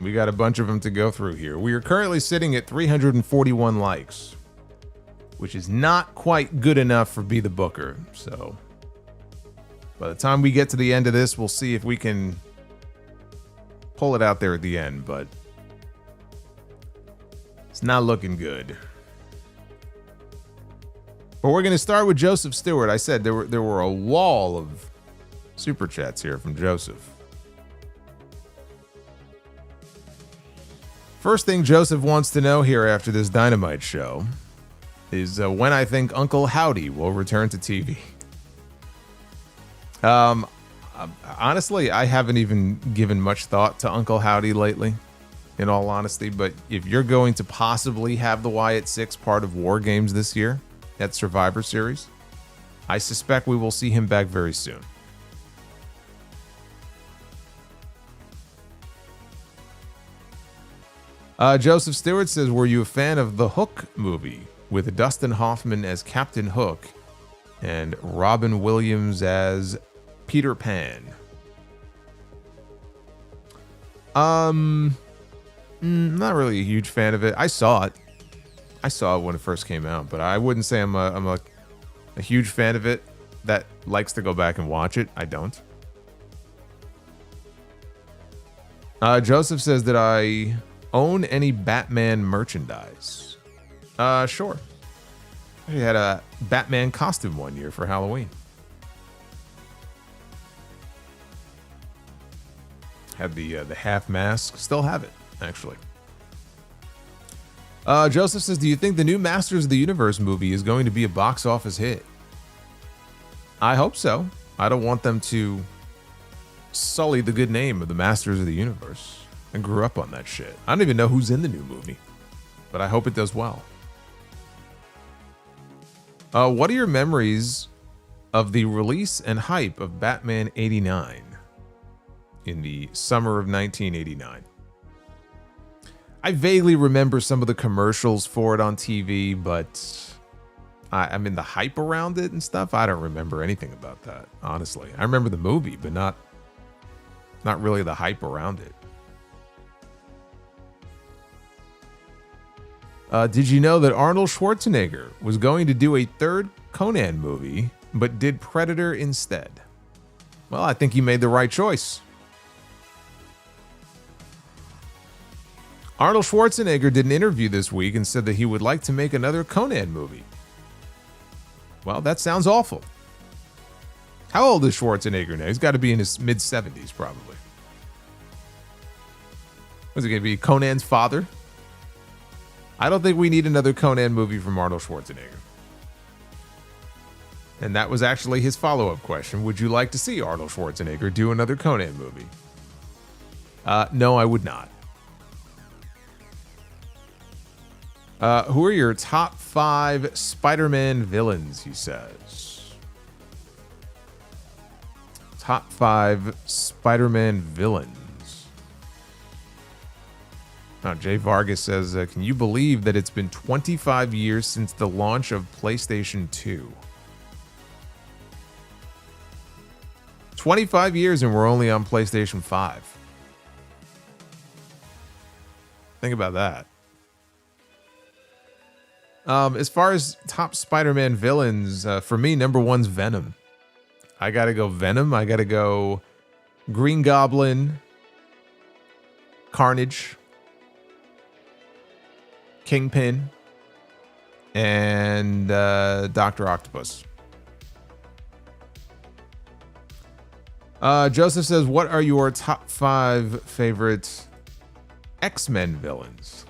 We got a bunch of them to go through here. We are currently sitting at 341 likes, which is not quite good enough for Be the Booker. So by the time we get to the end of this, we'll see if we can pull it out there at the end, but it's not looking good. But we're going to start with Joseph Stewart. I said there were a wall of super chats here from Joseph. First thing Joseph wants to know here after this Dynamite show is when I think Uncle Howdy will return to TV. Honestly, I haven't even given much thought to Uncle Howdy lately, in all honesty. But if you're going to possibly have the Wyatt Six part of War Games this year at Survivor Series, I suspect we will see him back very soon. Joseph Stewart says, were you a fan of the Hook movie with Dustin Hoffman as Captain Hook and Robin Williams as Peter Pan. Not really a huge fan of it. I saw it when it first came out, but I wouldn't say I'm a huge fan of it that likes to go back and watch it. I don't. Joseph says that I own any Batman merchandise. Sure. I had a Batman costume one year for Halloween. Had the half mask. Still have it, actually. Joseph says, do you think the new Masters of the Universe movie is going to be a box office hit? I hope so. I don't want them to sully the good name of the Masters of the Universe. I grew up on that shit. I don't even know who's in the new movie, but I hope it does well. What are your memories of the release and hype of Batman 89 in the summer of 1989? I vaguely remember some of the commercials for it on TV, but I mean the hype around it and stuff, I don't remember anything about that, honestly. I remember the movie, but not really the hype around it. Did you know that Arnold Schwarzenegger was going to do a third Conan movie, but did Predator instead? Well, I think he made the right choice. Arnold Schwarzenegger did an interview this week and said that he would like to make another Conan movie. Well, that sounds awful. How old is Schwarzenegger now? He's got to be in his mid-70s, probably. Was it going to be Conan's father? I don't think we need another Conan movie from Arnold Schwarzenegger. And that was actually his follow-up question. Would you like to see Arnold Schwarzenegger do another Conan movie? No, I would not. Who are your top 5 Spider-Man villains, he says. Top 5 Spider-Man villains. Jay Vargas says, can you believe that it's been 25 years since the launch of PlayStation 2? 25 years and we're only on PlayStation 5. Think about that. As far as top Spider-Man villains, for me, number 1's Venom. I gotta go Venom. I gotta go Green Goblin, Carnage, Kingpin, and Dr. Octopus. Joseph says, what are your top 5 favorite X-Men villains?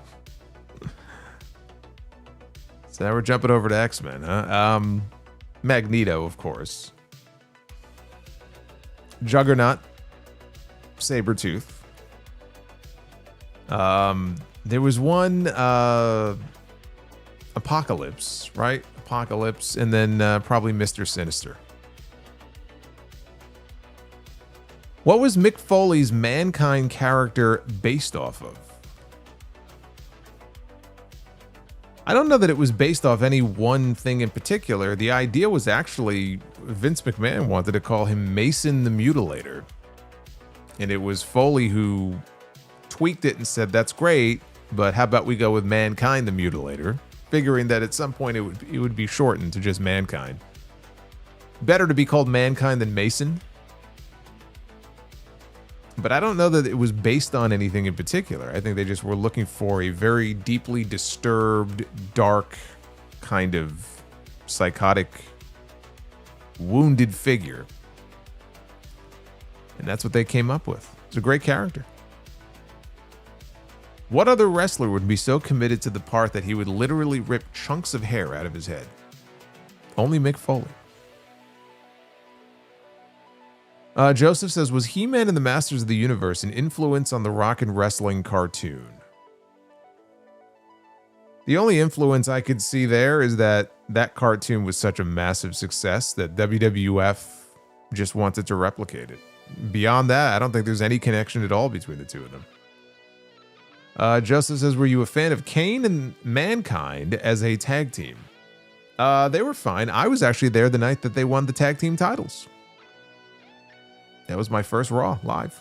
So now we're jumping over to X-Men, huh? Magneto, of course. Juggernaut. Sabretooth. There was one Apocalypse, right? Apocalypse, and then probably Mr. Sinister. What was Mick Foley's Mankind character based off of? I don't know that it was based off any one thing in particular. The idea was actually Vince McMahon wanted to call him Mason the Mutilator. And it was Foley who tweaked it and said, that's great, but how about we go with Mankind the Mutilator? Figuring that at some point it would be shortened to just Mankind. Better to be called Mankind than Mason. But I don't know that it was based on anything in particular. I think they just were looking for a very deeply disturbed, dark, kind of psychotic, wounded figure. And that's what they came up with. It's a great character. What other wrestler would be so committed to the part that he would literally rip chunks of hair out of his head? Only Mick Foley. Joseph says, was He-Man and the Masters of the Universe an influence on the Rock and Wrestling cartoon? The only influence I could see there is that that cartoon was such a massive success that WWF just wanted to replicate it. Beyond that, I don't think there's any connection at all between the two of them. Joseph says, were you a fan of Kane and Mankind as a tag team? They were fine. I was actually there the night that they won the tag team titles. That was my first Raw live.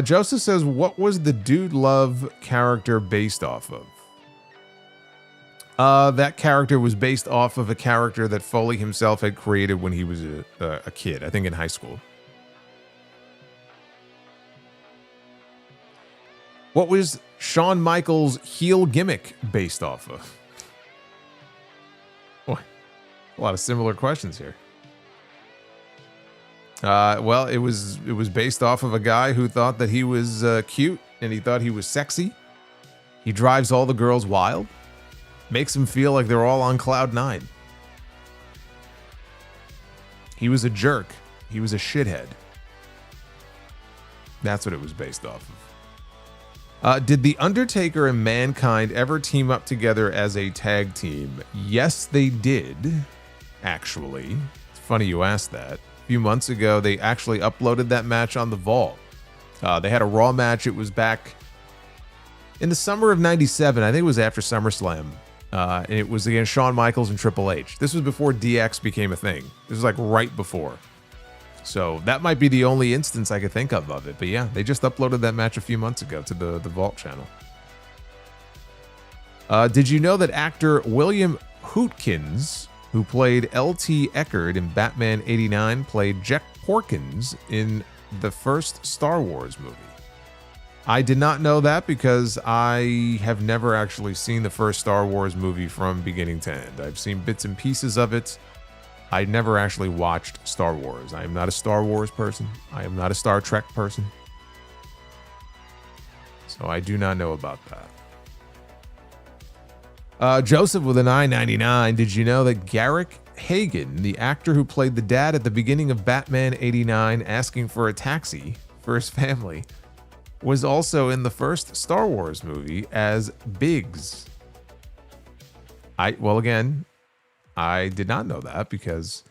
Joseph says, what was the Dude Love character based off of? That character was based off of a character that Foley himself had created when he was a kid, I think in high school. What was Shawn Michaels' heel gimmick based off of? Boy, a lot of similar questions here. Well, it was based off of a guy who thought that he was cute and he thought he was sexy. He drives all the girls wild, makes them feel like they're all on cloud nine. He was a jerk. He was a shithead. That's what it was based off of. Did The Undertaker and Mankind ever team up together as a tag team? Yes, they did, actually. It's funny you asked that. A few months ago, they actually uploaded that match on the Vault. They had a Raw match. It was back in the summer of '97. I think it was after SummerSlam. And it was against Shawn Michaels and Triple H. This was before DX became a thing. This was like right before. So that might be the only instance I could think of it. But yeah, they just uploaded that match a few months ago to the Vault channel. Did you know that actor William Hootkins, who played L.T. Eckerd in Batman '89, played Jack Porkins in the first Star Wars movie? I did not know that because I have never actually seen the first Star Wars movie from beginning to end. I've seen bits and pieces of it. I never actually watched Star Wars. I am not a Star Wars person. I am not a Star Trek person. So I do not know about that. Joseph with an I-99. Did you know that Garrick Hagan, the actor who played the dad at the beginning of Batman '89 asking for a taxi for his family, was also in the first Star Wars movie as Biggs? Well, again, I did not know that because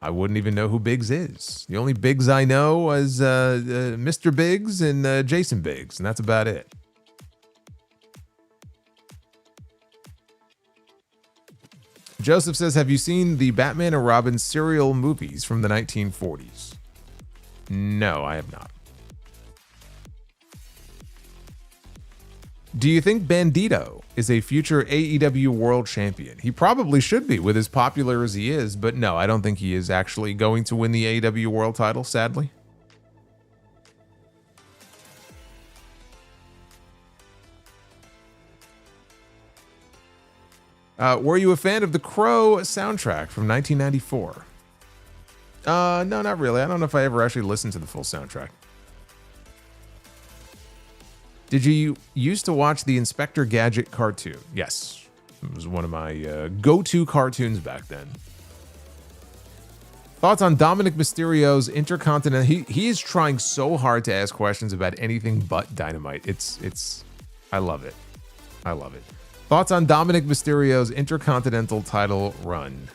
I wouldn't even know who Biggs is. The only Biggs I know is Mr. Biggs and Jason Biggs, and that's about it. Joseph says, have you seen the Batman and Robin serial movies from the 1940s? No, I have not. Do you think Bandido is a future AEW World Champion? He probably should be with as popular as he is, but no, I don't think he is actually going to win the AEW World title, sadly. Were you a fan of the Crow soundtrack from 1994? No, not really. I don't know if I ever actually listened to the full soundtrack. Did you used to watch the Inspector Gadget cartoon? Yes. It was one of my go-to cartoons back then. Thoughts on Dominic Mysterio's Intercontinental? He is trying so hard to ask questions about anything but Dynamite. I love it. I love it. Thoughts on Dominic Mysterio's Intercontinental title run?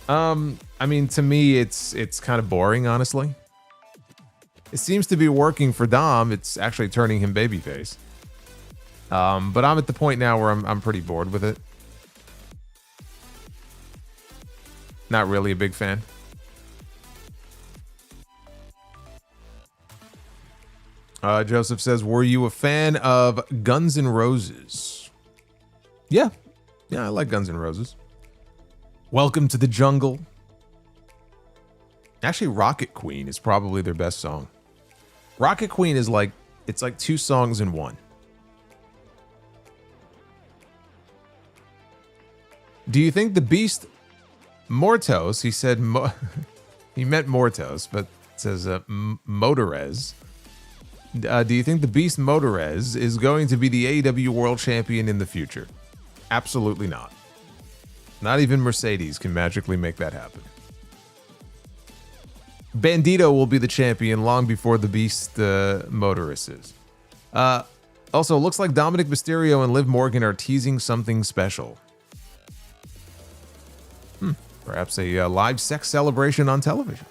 I mean, to me, it's kind of boring, honestly. It seems to be working for Dom. It's actually turning him babyface. But I'm at the point now where I'm pretty bored with it. Not really a big fan. Joseph says, were you a fan of Guns N' Roses? Yeah. Yeah, I like Guns N' Roses. Welcome to the Jungle. Actually, Rocket Queen is probably their best song. Rocket Queen is like, it's like two songs in one. Do you think the Beast Mortos, he said, he meant Mortos, but it says Motorez. Do you think the Beast Motorez is going to be the AEW World Champion in the future? Absolutely not. Not even Mercedes can magically make that happen. Bandido will be the champion long before the Beast Motorist is. Also, looks like Dominic Mysterio and Liv Morgan are teasing something special. Perhaps a live sex celebration on television.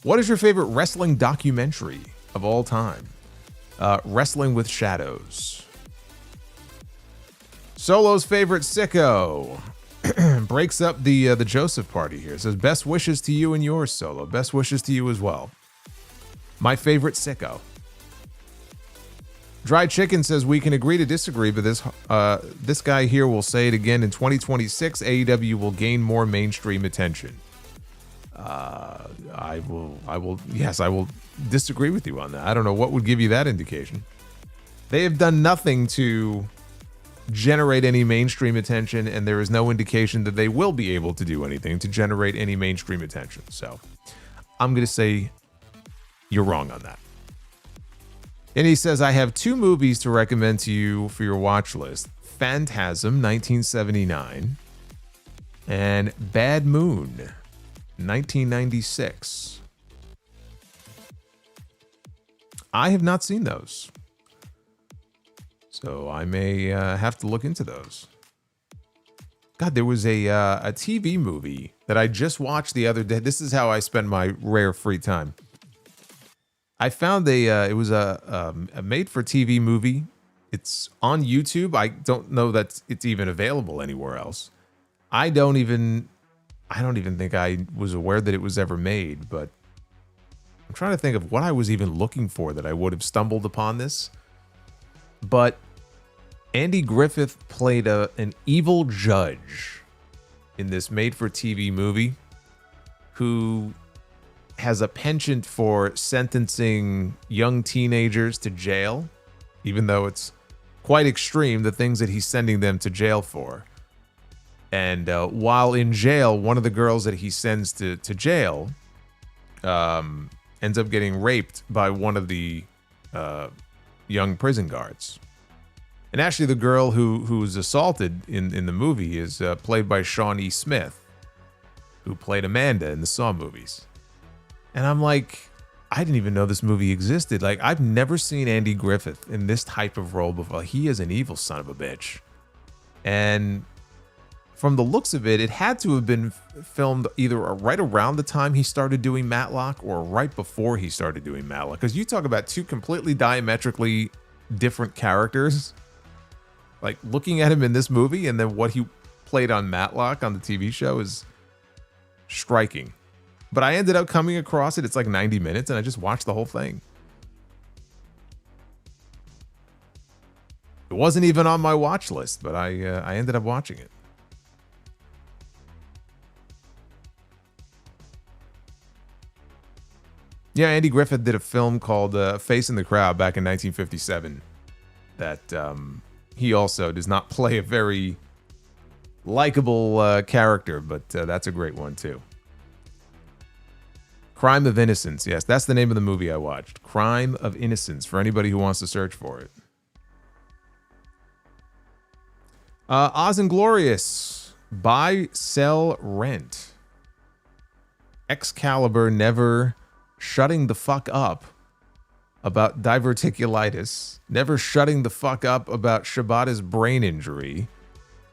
What is your favorite wrestling documentary of all time? Wrestling with Shadows. Solo's favorite sicko breaks up the Joseph party here. Says best wishes to you and yours, Solo. Best wishes to you as well. My favorite sicko. Dry Chicken says we can agree to disagree, but this guy here will say it again in 2026. AEW will gain more mainstream attention. I will disagree with you on that. I don't know what would give you that indication. They have done nothing to generate any mainstream attention, and there is no indication that they will be able to do anything to generate any mainstream attention. So I'm going to say you're wrong on that. And he says, I have 2 movies to recommend to you for your watch list. Phantasm, 1979, and Bad Moon, 1996. I have not seen those, so I may have to look into those. God, there was a TV movie that I just watched the other day. This is how I spend my rare free time. I found it was a made-for-TV movie. It's on YouTube. I don't know that it's even available anywhere else. I don't even think I was aware that it was ever made, but I'm trying to think of what I was even looking for that I would have stumbled upon this. But Andy Griffith played an evil judge in this made-for-TV movie who has a penchant for sentencing young teenagers to jail, even though it's quite extreme, the things that he's sending them to jail for. And while in jail, one of the girls that he sends to jail ends up getting raped by one of the young prison guards. And actually, the girl who was assaulted in the movie is played by Shawnee Smith, who played Amanda in the Saw movies. And I'm like, I didn't even know this movie existed. Like, I've never seen Andy Griffith in this type of role before. He is an evil son of a bitch. And from the looks of it, it had to have been filmed either right around the time he started doing Matlock or right before he started doing Matlock. Because you talk about 2 completely diametrically different characters. Like, looking at him in this movie and then what he played on Matlock on the TV show is striking. But I ended up coming across it. It's like 90 minutes, and I just watched the whole thing. It wasn't even on my watch list, but I ended up watching it. Yeah, Andy Griffith did a film called Face in the Crowd back in 1957 that he also does not play a very likable character, but that's a great one too. Crime of Innocence. Yes, that's the name of the movie I watched. Crime of Innocence, for anybody who wants to search for it. Oz and Glorious. Buy, sell, rent. Excalibur never shutting the fuck up about diverticulitis. Never shutting the fuck up about Shibata's brain injury.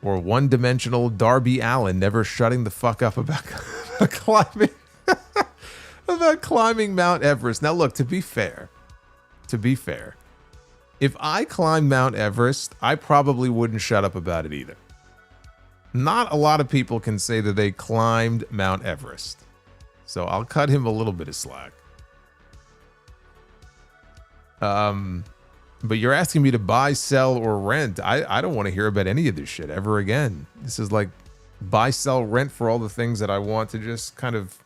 Or one-dimensional Darby Allin never shutting the fuck up about climbing... about climbing Mount Everest. Now, look, to be fair, if I climbed Mount Everest, I probably wouldn't shut up about it either. Not a lot of people can say that they climbed Mount Everest. So I'll cut him a little bit of slack. But you're asking me to buy, sell, or rent. I don't want to hear about any of this shit ever again. This is like buy, sell, rent for all the things that I want to just kind of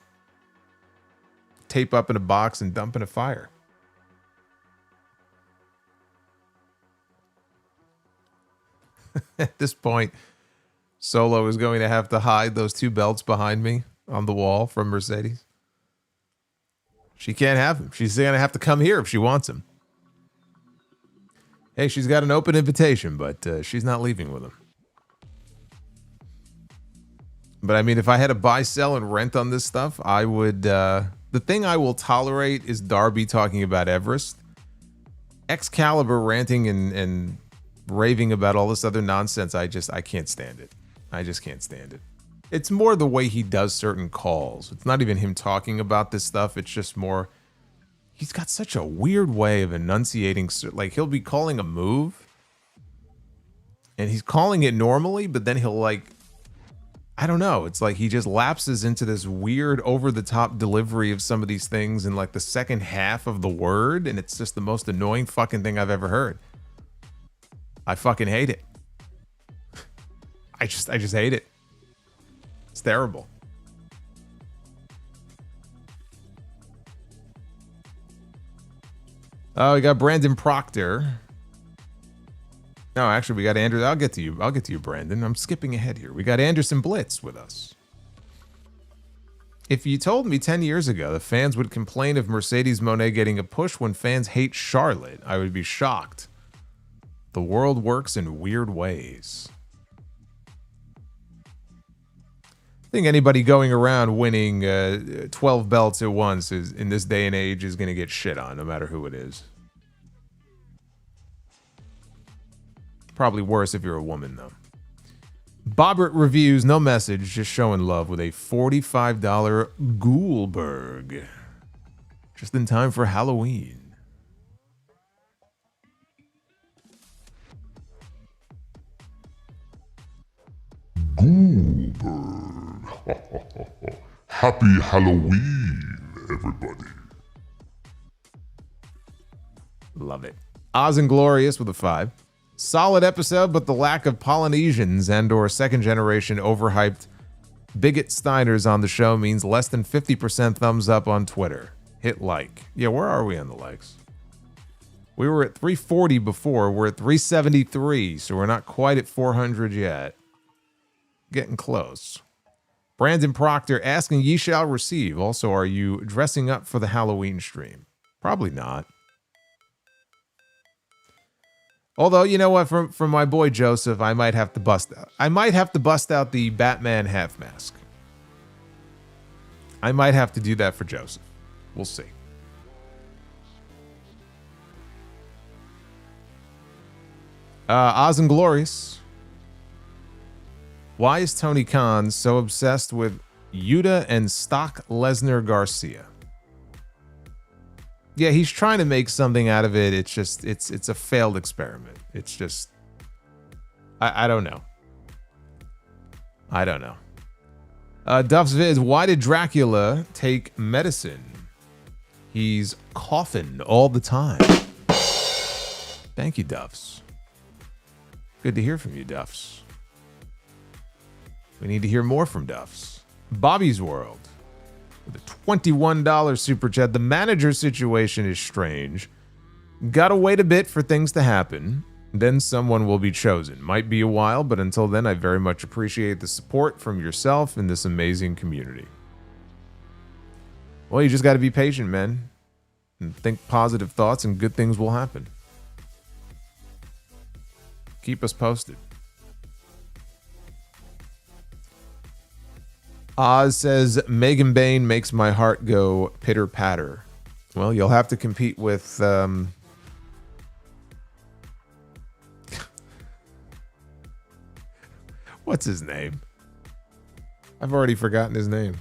tape up in a box and dump in a fire. At this point, Solo is going to have to hide those 2 belts behind me on the wall from Mercedes. She can't have them. She's going to have to come here if she wants them. Hey, she's got an open invitation, but she's not leaving with them. But I mean, if I had to buy, sell, and rent on this stuff, I would... the thing I will tolerate is Darby talking about Everest. Excalibur ranting and raving about all this other nonsense. I can't stand it. I just can't stand it. It's more the way he does certain calls. It's not even him talking about this stuff. It's just more, he's got such a weird way of enunciating. Like, he'll be calling a move, and he's calling it normally, but then he'll, like, I don't know. It's like he just lapses into this weird over-the-top delivery of some of these things in, like, the second half of the word, and it's just the most annoying fucking thing I've ever heard. I fucking hate it. I just hate it. It's terrible. Oh, we got Brandon Proctor. No, actually, we got Andrew. I'll get to you, Brandon. I'm skipping ahead here. We got Anderson Blitz with us. If you told me 10 years ago the fans would complain of Mercedes Mone getting a push when fans hate Charlotte, I would be shocked. The world works in weird ways. I think anybody going around winning 12 belts at once is, in this day and age, is going to get shit on, no matter who it is. Probably worse if you're a woman, though. Bobbert Reviews, no message, just showing love with a $45 Goulberg. Just in time for Halloween. Goulberg. Happy Halloween, everybody. Love it. Oz and Glorious with a 5. Solid episode, but the lack of Polynesians and or second generation overhyped bigot Steiners on the show means less than 50% thumbs up on Twitter. Hit like. Yeah, where are we on the likes? We were at 340 before. We're at 373, so we're not quite at 400 yet. Getting close. Brandon Proctor asking, ye shall receive. Also, are you dressing up for the Halloween stream? Probably not. Although, you know what, from my boy Joseph, I might have to bust out the Batman half mask. I might have to do that for Joseph. We'll see. Oz and Glorious. Why is Tony Khan so obsessed with Yuta and Stock Lesnar Garcia? Yeah, he's trying to make something out of it. It's just, it's a failed experiment. It's just, I don't know. I don't know. Duff's Vids, why did Dracula take medicine? He's coughing all the time. Thank you, Duffs. Good to hear from you, Duffs. We need to hear more from Duffs. Bobby's World. With a $21 super chat. The manager situation is strange. Gotta wait a bit for things to happen. Then someone will be chosen. Might be a while, but until then, I very much appreciate the support from yourself and this amazing community. Well, you just gotta be patient, man. And think positive thoughts and good things will happen. Keep us posted. Oz says, Megan Bain makes my heart go pitter-patter. Well, you'll have to compete with... What's his name? I've already forgotten his name.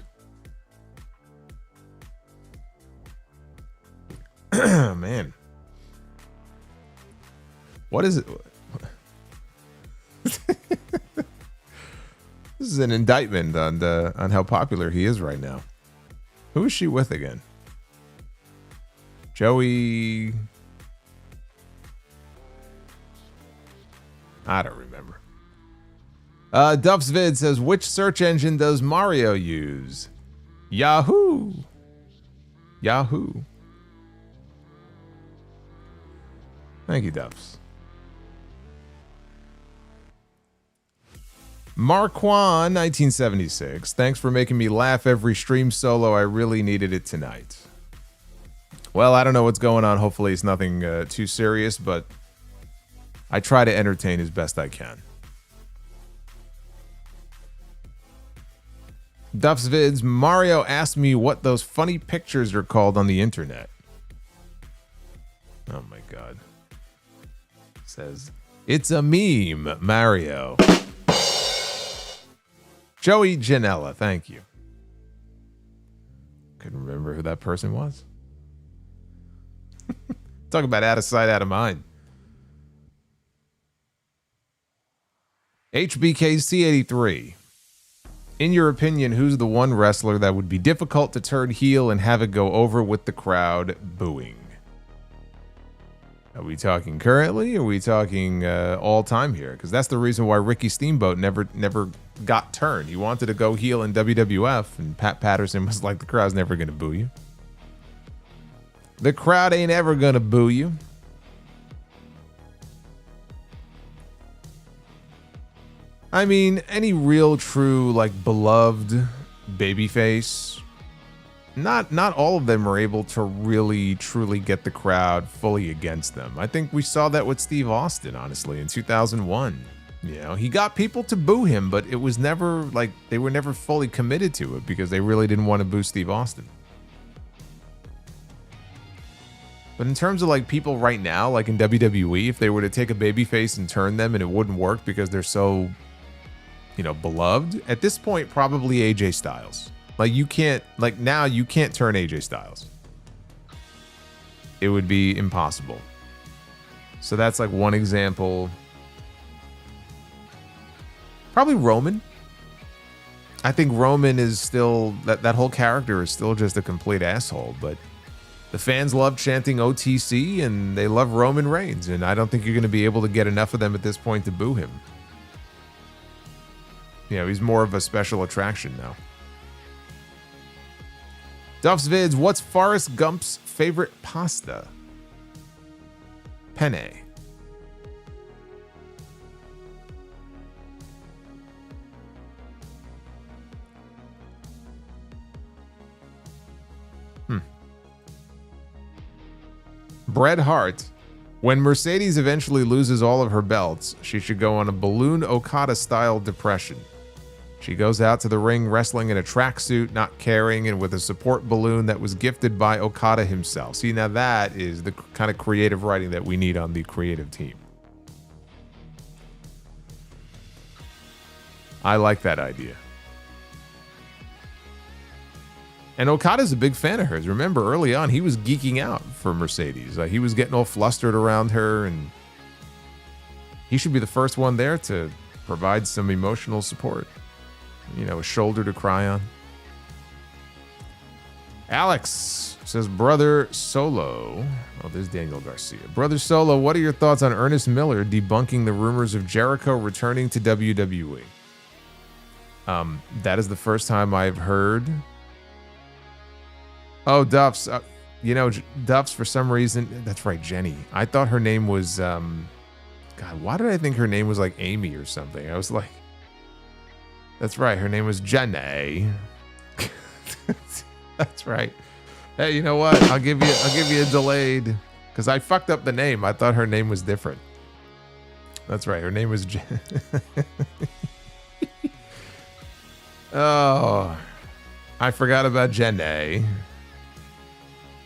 Man. What is it? This is an indictment on how popular he is right now. Who is she with again? Joey... I don't remember. Duff's Vid says, which search engine does Mario use? Yahoo! Yahoo. Thank you, Duffs. Marquand 1976. Thanks for making me laugh every stream solo. I really needed it tonight. Well, I don't know what's going on. Hopefully it's nothing too serious, but I try to entertain as best I can. Duff's Vids. Mario asked me what those funny pictures are called on the internet. Oh my god. Says, it's a meme, Mario. Joey Janela, thank you. Couldn't remember who that person was. Talk about out of sight, out of mind. HBKC83. In your opinion, who's the one wrestler that would be difficult to turn heel and have it go over with the crowd booing? Are we talking currently? Or are we talking all time here? Because that's the reason why Ricky Steamboat never got turned. He wanted to go heel in WWF, and Pat Patterson was like, the crowd's never going to boo you. The crowd ain't ever going to boo you. I mean, any real, true, like, beloved babyface, not all of them are able to really, truly get the crowd fully against them. I think we saw that with Steve Austin, honestly, in 2001. You know, he got people to boo him, but it was never, like, they were never fully committed to it because they really didn't want to boo Steve Austin. But in terms of, like, people right now, like in WWE, if they were to take a babyface and turn them and it wouldn't work because they're so, you know, beloved, at this point, probably AJ Styles. Like, you can't, like, now you can't turn AJ Styles. It would be impossible. So that's like one example. Probably Roman. I think Roman is still, that whole character is still just a complete asshole, but the fans love chanting OTC and they love Roman Reigns, and I don't think you're going to be able to get enough of them at this point to boo him. You know, he's more of a special attraction now. Duff's Vids, what's Forrest Gump's favorite pasta? Penne. Bret Hart, when Mercedes eventually loses all of her belts, she should go on a balloon Okada-style depression. She goes out to the ring wrestling in a tracksuit, not caring, and with a support balloon that was gifted by Okada himself. See, now that is the kind of creative writing that we need on the creative team. I like that idea. And Okada's a big fan of hers. Remember, early on, he was geeking out for Mercedes. He was getting all flustered around her, and he should be the first one there to provide some emotional support. You know, a shoulder to cry on. Alex says, Brother Solo. Oh, there's Daniel Garcia. Brother Solo, what are your thoughts on Ernest Miller debunking the rumors of Jericho returning to WWE? That is the first time I've heard. Oh, Duff's. You know, Duff's, for some reason. That's right, Jenny. I thought her name was. God, why did I think her name was like Amy or something? I was like. That's right. Her name was Jenny. That's right. Hey, you know what? I'll give you a delayed, because I fucked up the name. I thought her name was different. That's right. Her name was Oh, I forgot about Jenny.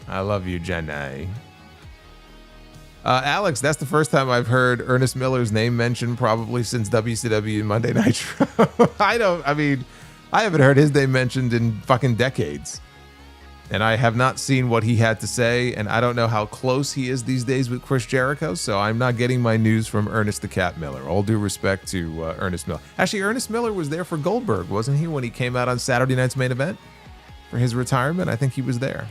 I love you, Jenny. Alex, that's the first time I've heard Ernest Miller's name mentioned probably since WCW Monday Nitro. I haven't heard his name mentioned in fucking decades. And I have not seen what he had to say, and I don't know how close he is these days with Chris Jericho, so I'm not getting my news from Ernest the Cat Miller. All due respect to Ernest Miller. Actually, Ernest Miller was there for Goldberg, wasn't he, when he came out on Saturday Night's Main Event? For his retirement, I think he was there.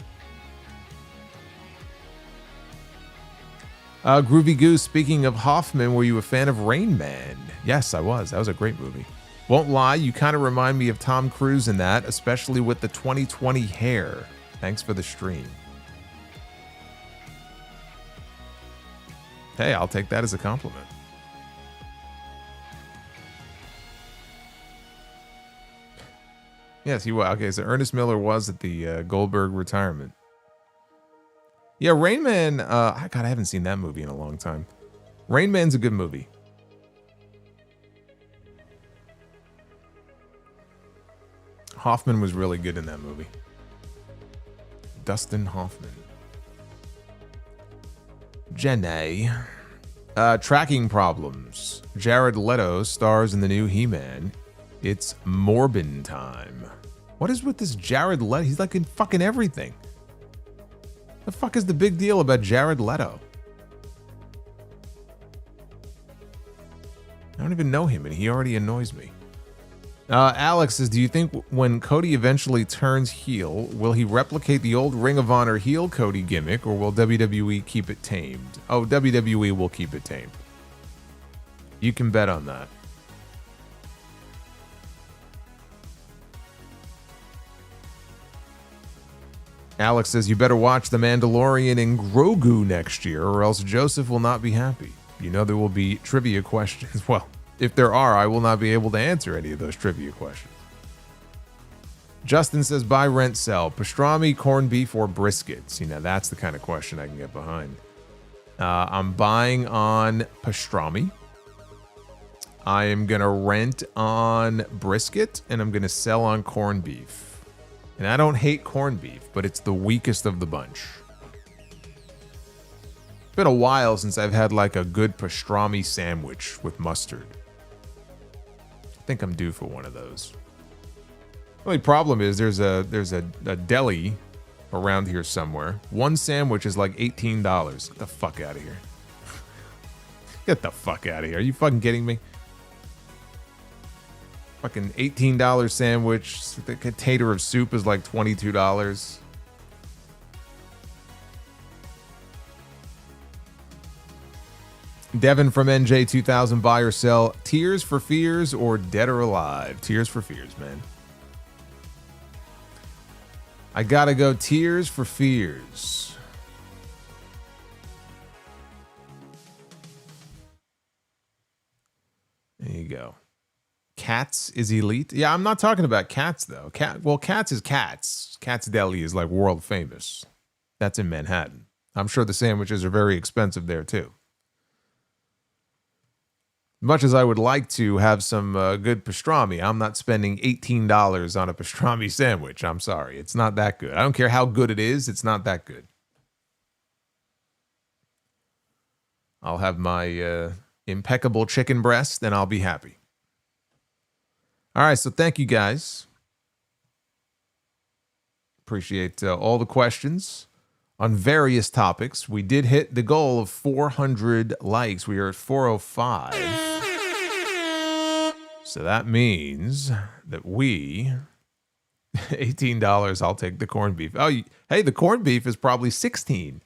Groovy Goose, speaking of Hoffman, were you a fan of Rain Man? Yes, I was. That was a great movie. Won't lie, you kind of remind me of Tom Cruise in that, especially with the 2020 hair. Thanks for the stream. Hey, I'll take that as a compliment. Yes, he was. Okay, so Ernest Miller was at the Goldberg retirement. Yeah, Rain Man, God, I haven't seen that movie in a long time. Rain Man's a good movie. Hoffman was really good in that movie. Dustin Hoffman. Jenny. Tracking problems. Jared Leto stars in the new He-Man. It's Morbin time. What is with this Jared Leto? He's like in fucking everything. The fuck is the big deal about Jared Leto? I don't even know him, and he already annoys me. Alex says, do you think when Cody eventually turns heel, will he replicate the old Ring of Honor heel Cody gimmick, or will WWE keep it tamed? Oh, WWE will keep it tamed. You can bet on that. Alex says, you better watch The Mandalorian and Grogu next year, or else Joseph will not be happy. You know there will be trivia questions. Well, if there are, I will not be able to answer any of those trivia questions. Justin says, buy, rent, sell. Pastrami, corned beef, or brisket? See, now that's the kind of question I can get behind. I'm buying on pastrami. I am going to rent on brisket, and I'm going to sell on corned beef. And I don't hate corned beef, but it's the weakest of the bunch. It's been a while since I've had like a good pastrami sandwich with mustard. I think I'm due for one of those. The only problem is there's a deli around here somewhere. One sandwich is like $18. Get the fuck out of here. Get the fuck out of here. Are you fucking kidding me? Fucking $18 sandwich. The container of soup is like $22. Devin from NJ2000, buy or sell. Tears for Fears or Dead or Alive? Tears for Fears, man. I gotta go Tears for Fears. There you go. Cats is elite. Yeah, I'm not talking about Cats though. Cats is Cats. Cats Deli is like world famous. That's in Manhattan. I'm sure the sandwiches are very expensive there too. Much as I would like to have some good pastrami, I'm not spending $18 on a pastrami sandwich. I'm sorry. It's not that good. I don't care how good it is. It's not that good. I'll have my impeccable chicken breast and I'll be happy. All right, so thank you guys. Appreciate all the questions on various topics. We did hit the goal of 400 likes. We are at 405. So that means that we... $18, I'll take the corned beef. Oh, hey, the corned beef is probably $16.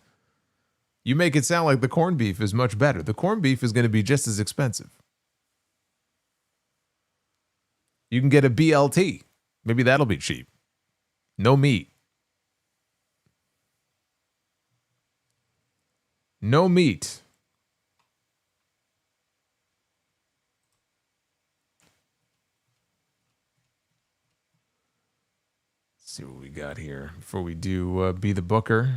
You make it sound like the corned beef is much better. The corned beef is going to be just as expensive. You can get a BLT. Maybe that'll be cheap. No meat. No meat. Let's see what we got here before we do Be the Booker.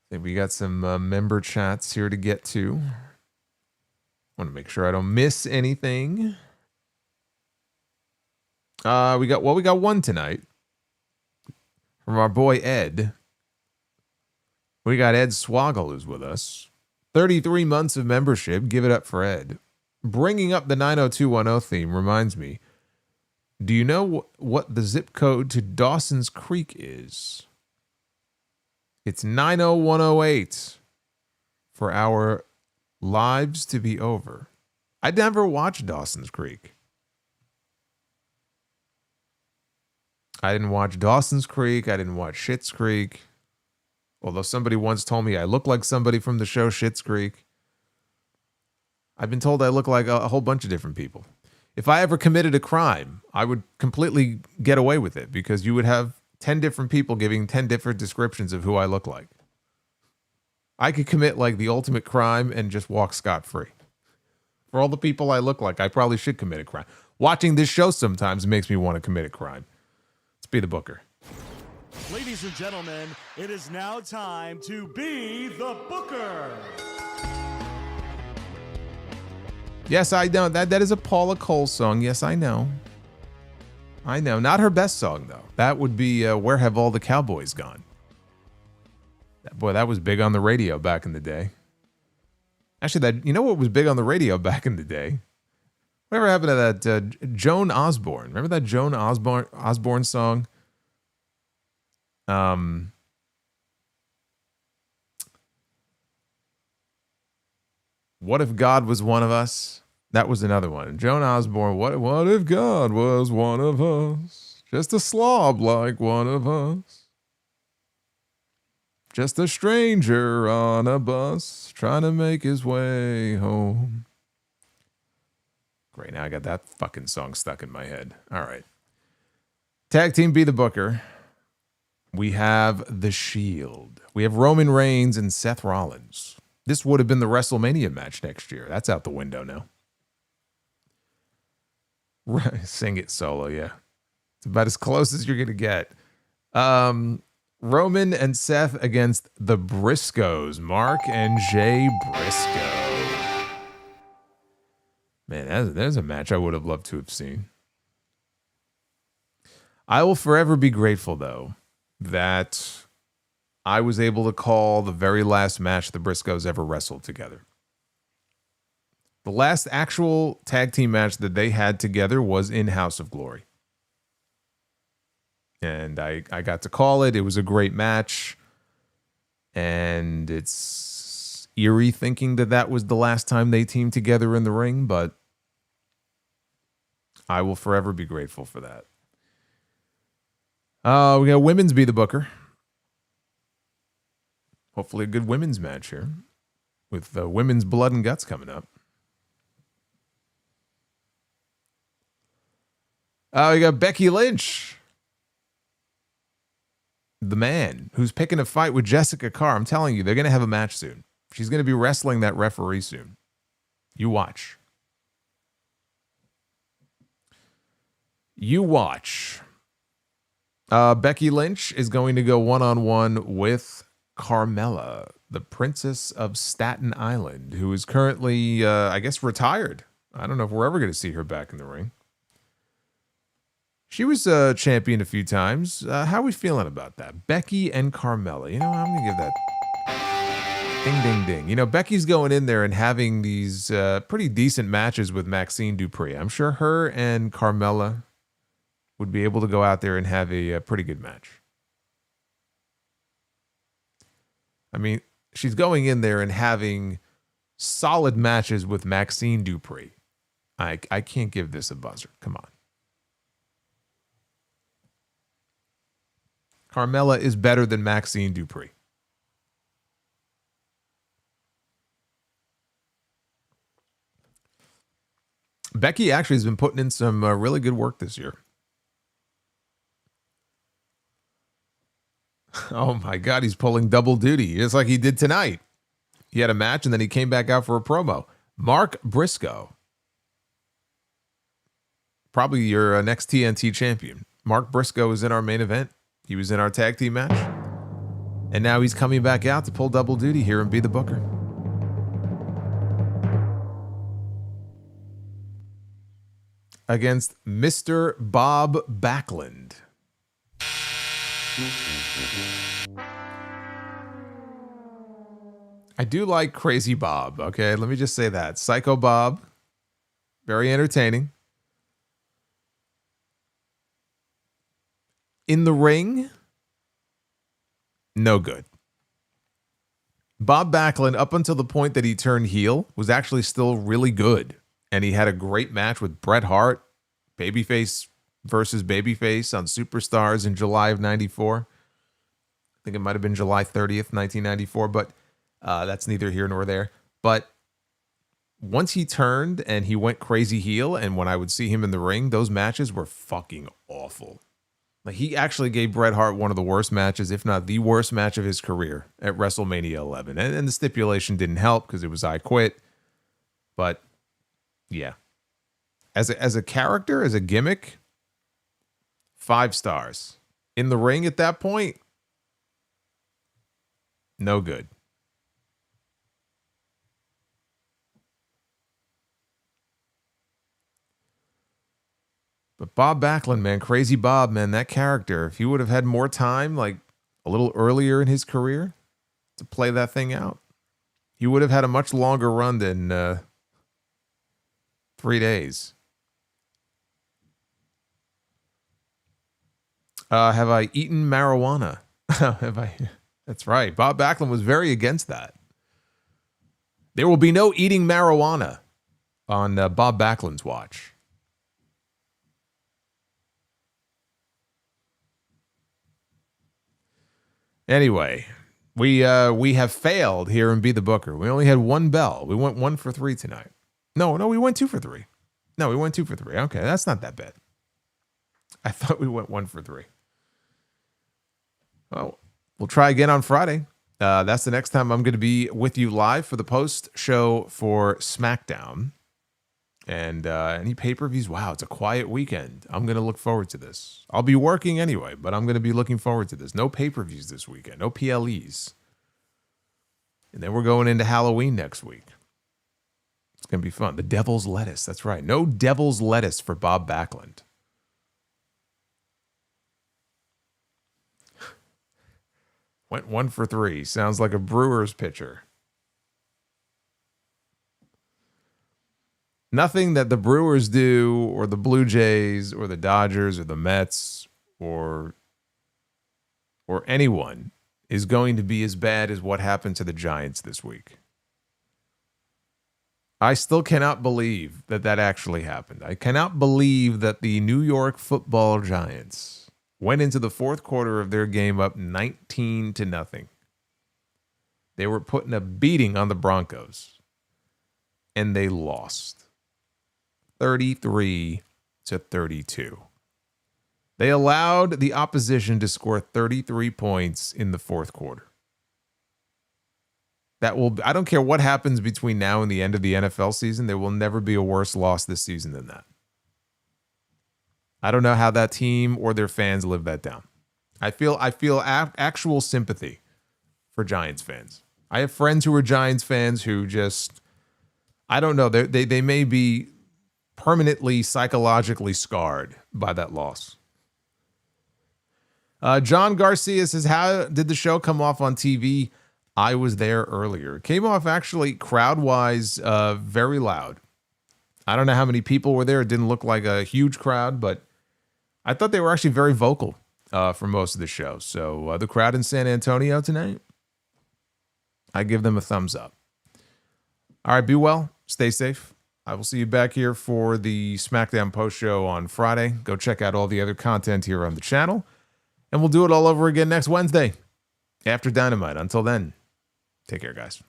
I think we got some member chats here to get to. I want to make sure I don't miss anything. We got one tonight from our boy Ed. We got Ed Swoggle who's with us. 33 months of membership. Give it up for Ed. Bringing up the 90210 theme reminds me. Do you know what the zip code to Dawson's Creek is? It's 90108 for our lives to be over. I never watched Dawson's Creek. I didn't watch Dawson's Creek. I didn't watch Schitt's Creek. Although somebody once told me I look like somebody from the show Schitt's Creek. I've been told I look like a whole bunch of different people. If I ever committed a crime, I would completely get away with it because you would have 10 different people giving 10 different descriptions of who I look like. I could commit like the ultimate crime and just walk scot-free. For all the people I look like, I probably should commit a crime. Watching this show sometimes makes me want to commit a crime. Let's be the Booker. Ladies and gentlemen, it is now time to be the Booker. Yes, I know. That is a Paula Cole song. Yes, I know. I know. Not her best song, though. That would be Where Have All the Cowboys Gone? Boy, that was big on the radio back in the day. Actually, you know what was big on the radio back in the day? Whatever happened to that Joan Osborne? Remember that Joan Osborne song? What if God was one of us? That was another one. Joan Osborne, what if God was one of us? Just a slob like one of us. Just a stranger on a bus trying to make his way home. Great, now I got that fucking song stuck in my head. All right. Tag team Be the Booker. We have The Shield. We have Roman Reigns and Seth Rollins. This would have been the WrestleMania match next year. That's out the window now. Sing it solo, yeah. It's about as close as you're going to get. Roman and Seth against the Briscoes. Mark and Jay Briscoe. Man, there's a match I would have loved to have seen. I will forever be grateful, though, that I was able to call the very last match the Briscoes ever wrestled together. The last actual tag team match that they had together was in House of Glory. And I got to call it. It was a great match. And it's eerie thinking that that was the last time they teamed together in the ring, but I will forever be grateful for that. We got women's Be the Booker. Hopefully a good women's match here with women's blood and guts coming up. We got Becky Lynch, the man who's picking a fight with Jessica Carr. I'm telling you, they're going to have a match soon. She's going to be wrestling that referee soon. You watch. You watch. Becky Lynch is going to go one-on-one with Carmella, the Princess of Staten Island, who is currently, I guess, retired. I don't know if we're ever going to see her back in the ring. She was a champion a few times. How are we feeling about that? Becky and Carmella. You know, I'm going to give that ding, ding, ding. You know, Becky's going in there and having these pretty decent matches with Maxine Dupree. I'm sure her and Carmella would be able to go out there and have a pretty good match. I mean, she's going in there and having solid matches with Maxine Dupree. I can't give this a buzzer. Come on. Carmella is better than Maxine Dupree. Becky actually has been putting in some really good work this year. Oh my God, he's pulling double duty, just like he did tonight. He had a match and then he came back out for a promo. Mark Briscoe. Probably your next TNT champion. Mark Briscoe is in our main event. He was in our tag team match. And now he's coming back out to pull double duty here and be the booker. Against Mr. Bob Backlund. I do like Crazy Bob, okay? Let me just say that. Psycho Bob, very entertaining. In the ring, no good. Bob Backlund, up until the point that he turned heel, was actually still really good. And he had a great match with Bret Hart, babyface versus babyface on Superstars in July of 94. I think it might have been July 30th, 1994, but that's neither here nor there. But once he turned and he went crazy heel, and when I would see him in the ring, those matches were fucking awful. Like, he actually gave Bret Hart one of the worst matches, if not the worst match of his career at WrestleMania 11. And the stipulation didn't help because it was I Quit. But yeah, as a character, as a gimmick, 5 stars. In the ring at that point, no good. But Bob Backlund, man, Crazy Bob, man, that character, if he would have had more time, like a little earlier in his career to play that thing out, he would have had a much longer run than 3 days. Have I eaten marijuana? Have I? That's right. Bob Backlund was very against that. There will be no eating marijuana on Bob Backlund's watch. Anyway, we have failed here in Be the Booker. We only had one bell. We went 1 for 3 tonight. No, we went 2 for 3. No, we went 2 for 3. Okay, that's not that bad. I thought we went 1 for 3. Well, we'll try again on Friday. That's the next time I'm going to be with you live for the post show for SmackDown. And any pay-per-views, wow, it's a quiet weekend. I'm going to look forward to this. I'll be working anyway, but I'm going to be looking forward to this. No pay-per-views this weekend, no PLEs. And then we're going into Halloween next week. It's going to be fun. The Devil's Lettuce, that's right. No Devil's Lettuce for Bob Backlund. Went 1 for 3. Sounds like a Brewers pitcher. Nothing that the Brewers do, or the Blue Jays, or the Dodgers, or the Mets, or anyone is going to be as bad as what happened to the Giants this week. I still cannot believe that actually happened. I cannot believe that the New York Football Giants went into the fourth quarter of their game up 19-0. They were putting a beating on the Broncos, and they lost 33-32. They allowed the opposition to score 33 points in the fourth quarter. I don't care what happens between now and the end of the NFL season, there will never be a worse loss this season than that. I don't know how that team or their fans live that down. I feel actual sympathy for Giants fans. I have friends who are Giants fans who just, I don't know, they may be permanently psychologically scarred by that loss. John Garcia says, how did the show come off on TV? I was there earlier. It came off actually crowd-wise very loud. I don't know how many people were there. It didn't look like a huge crowd, but I thought they were actually very vocal for most of the show. So the crowd in San Antonio tonight, I give them a thumbs up. All right, be well. Stay safe. I will see you back here for the SmackDown post show on Friday. Go check out all the other content here on the channel. And we'll do it all over again next Wednesday after Dynamite. Until then, take care, guys.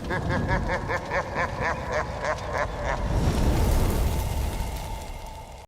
Ha ha ha ha ha!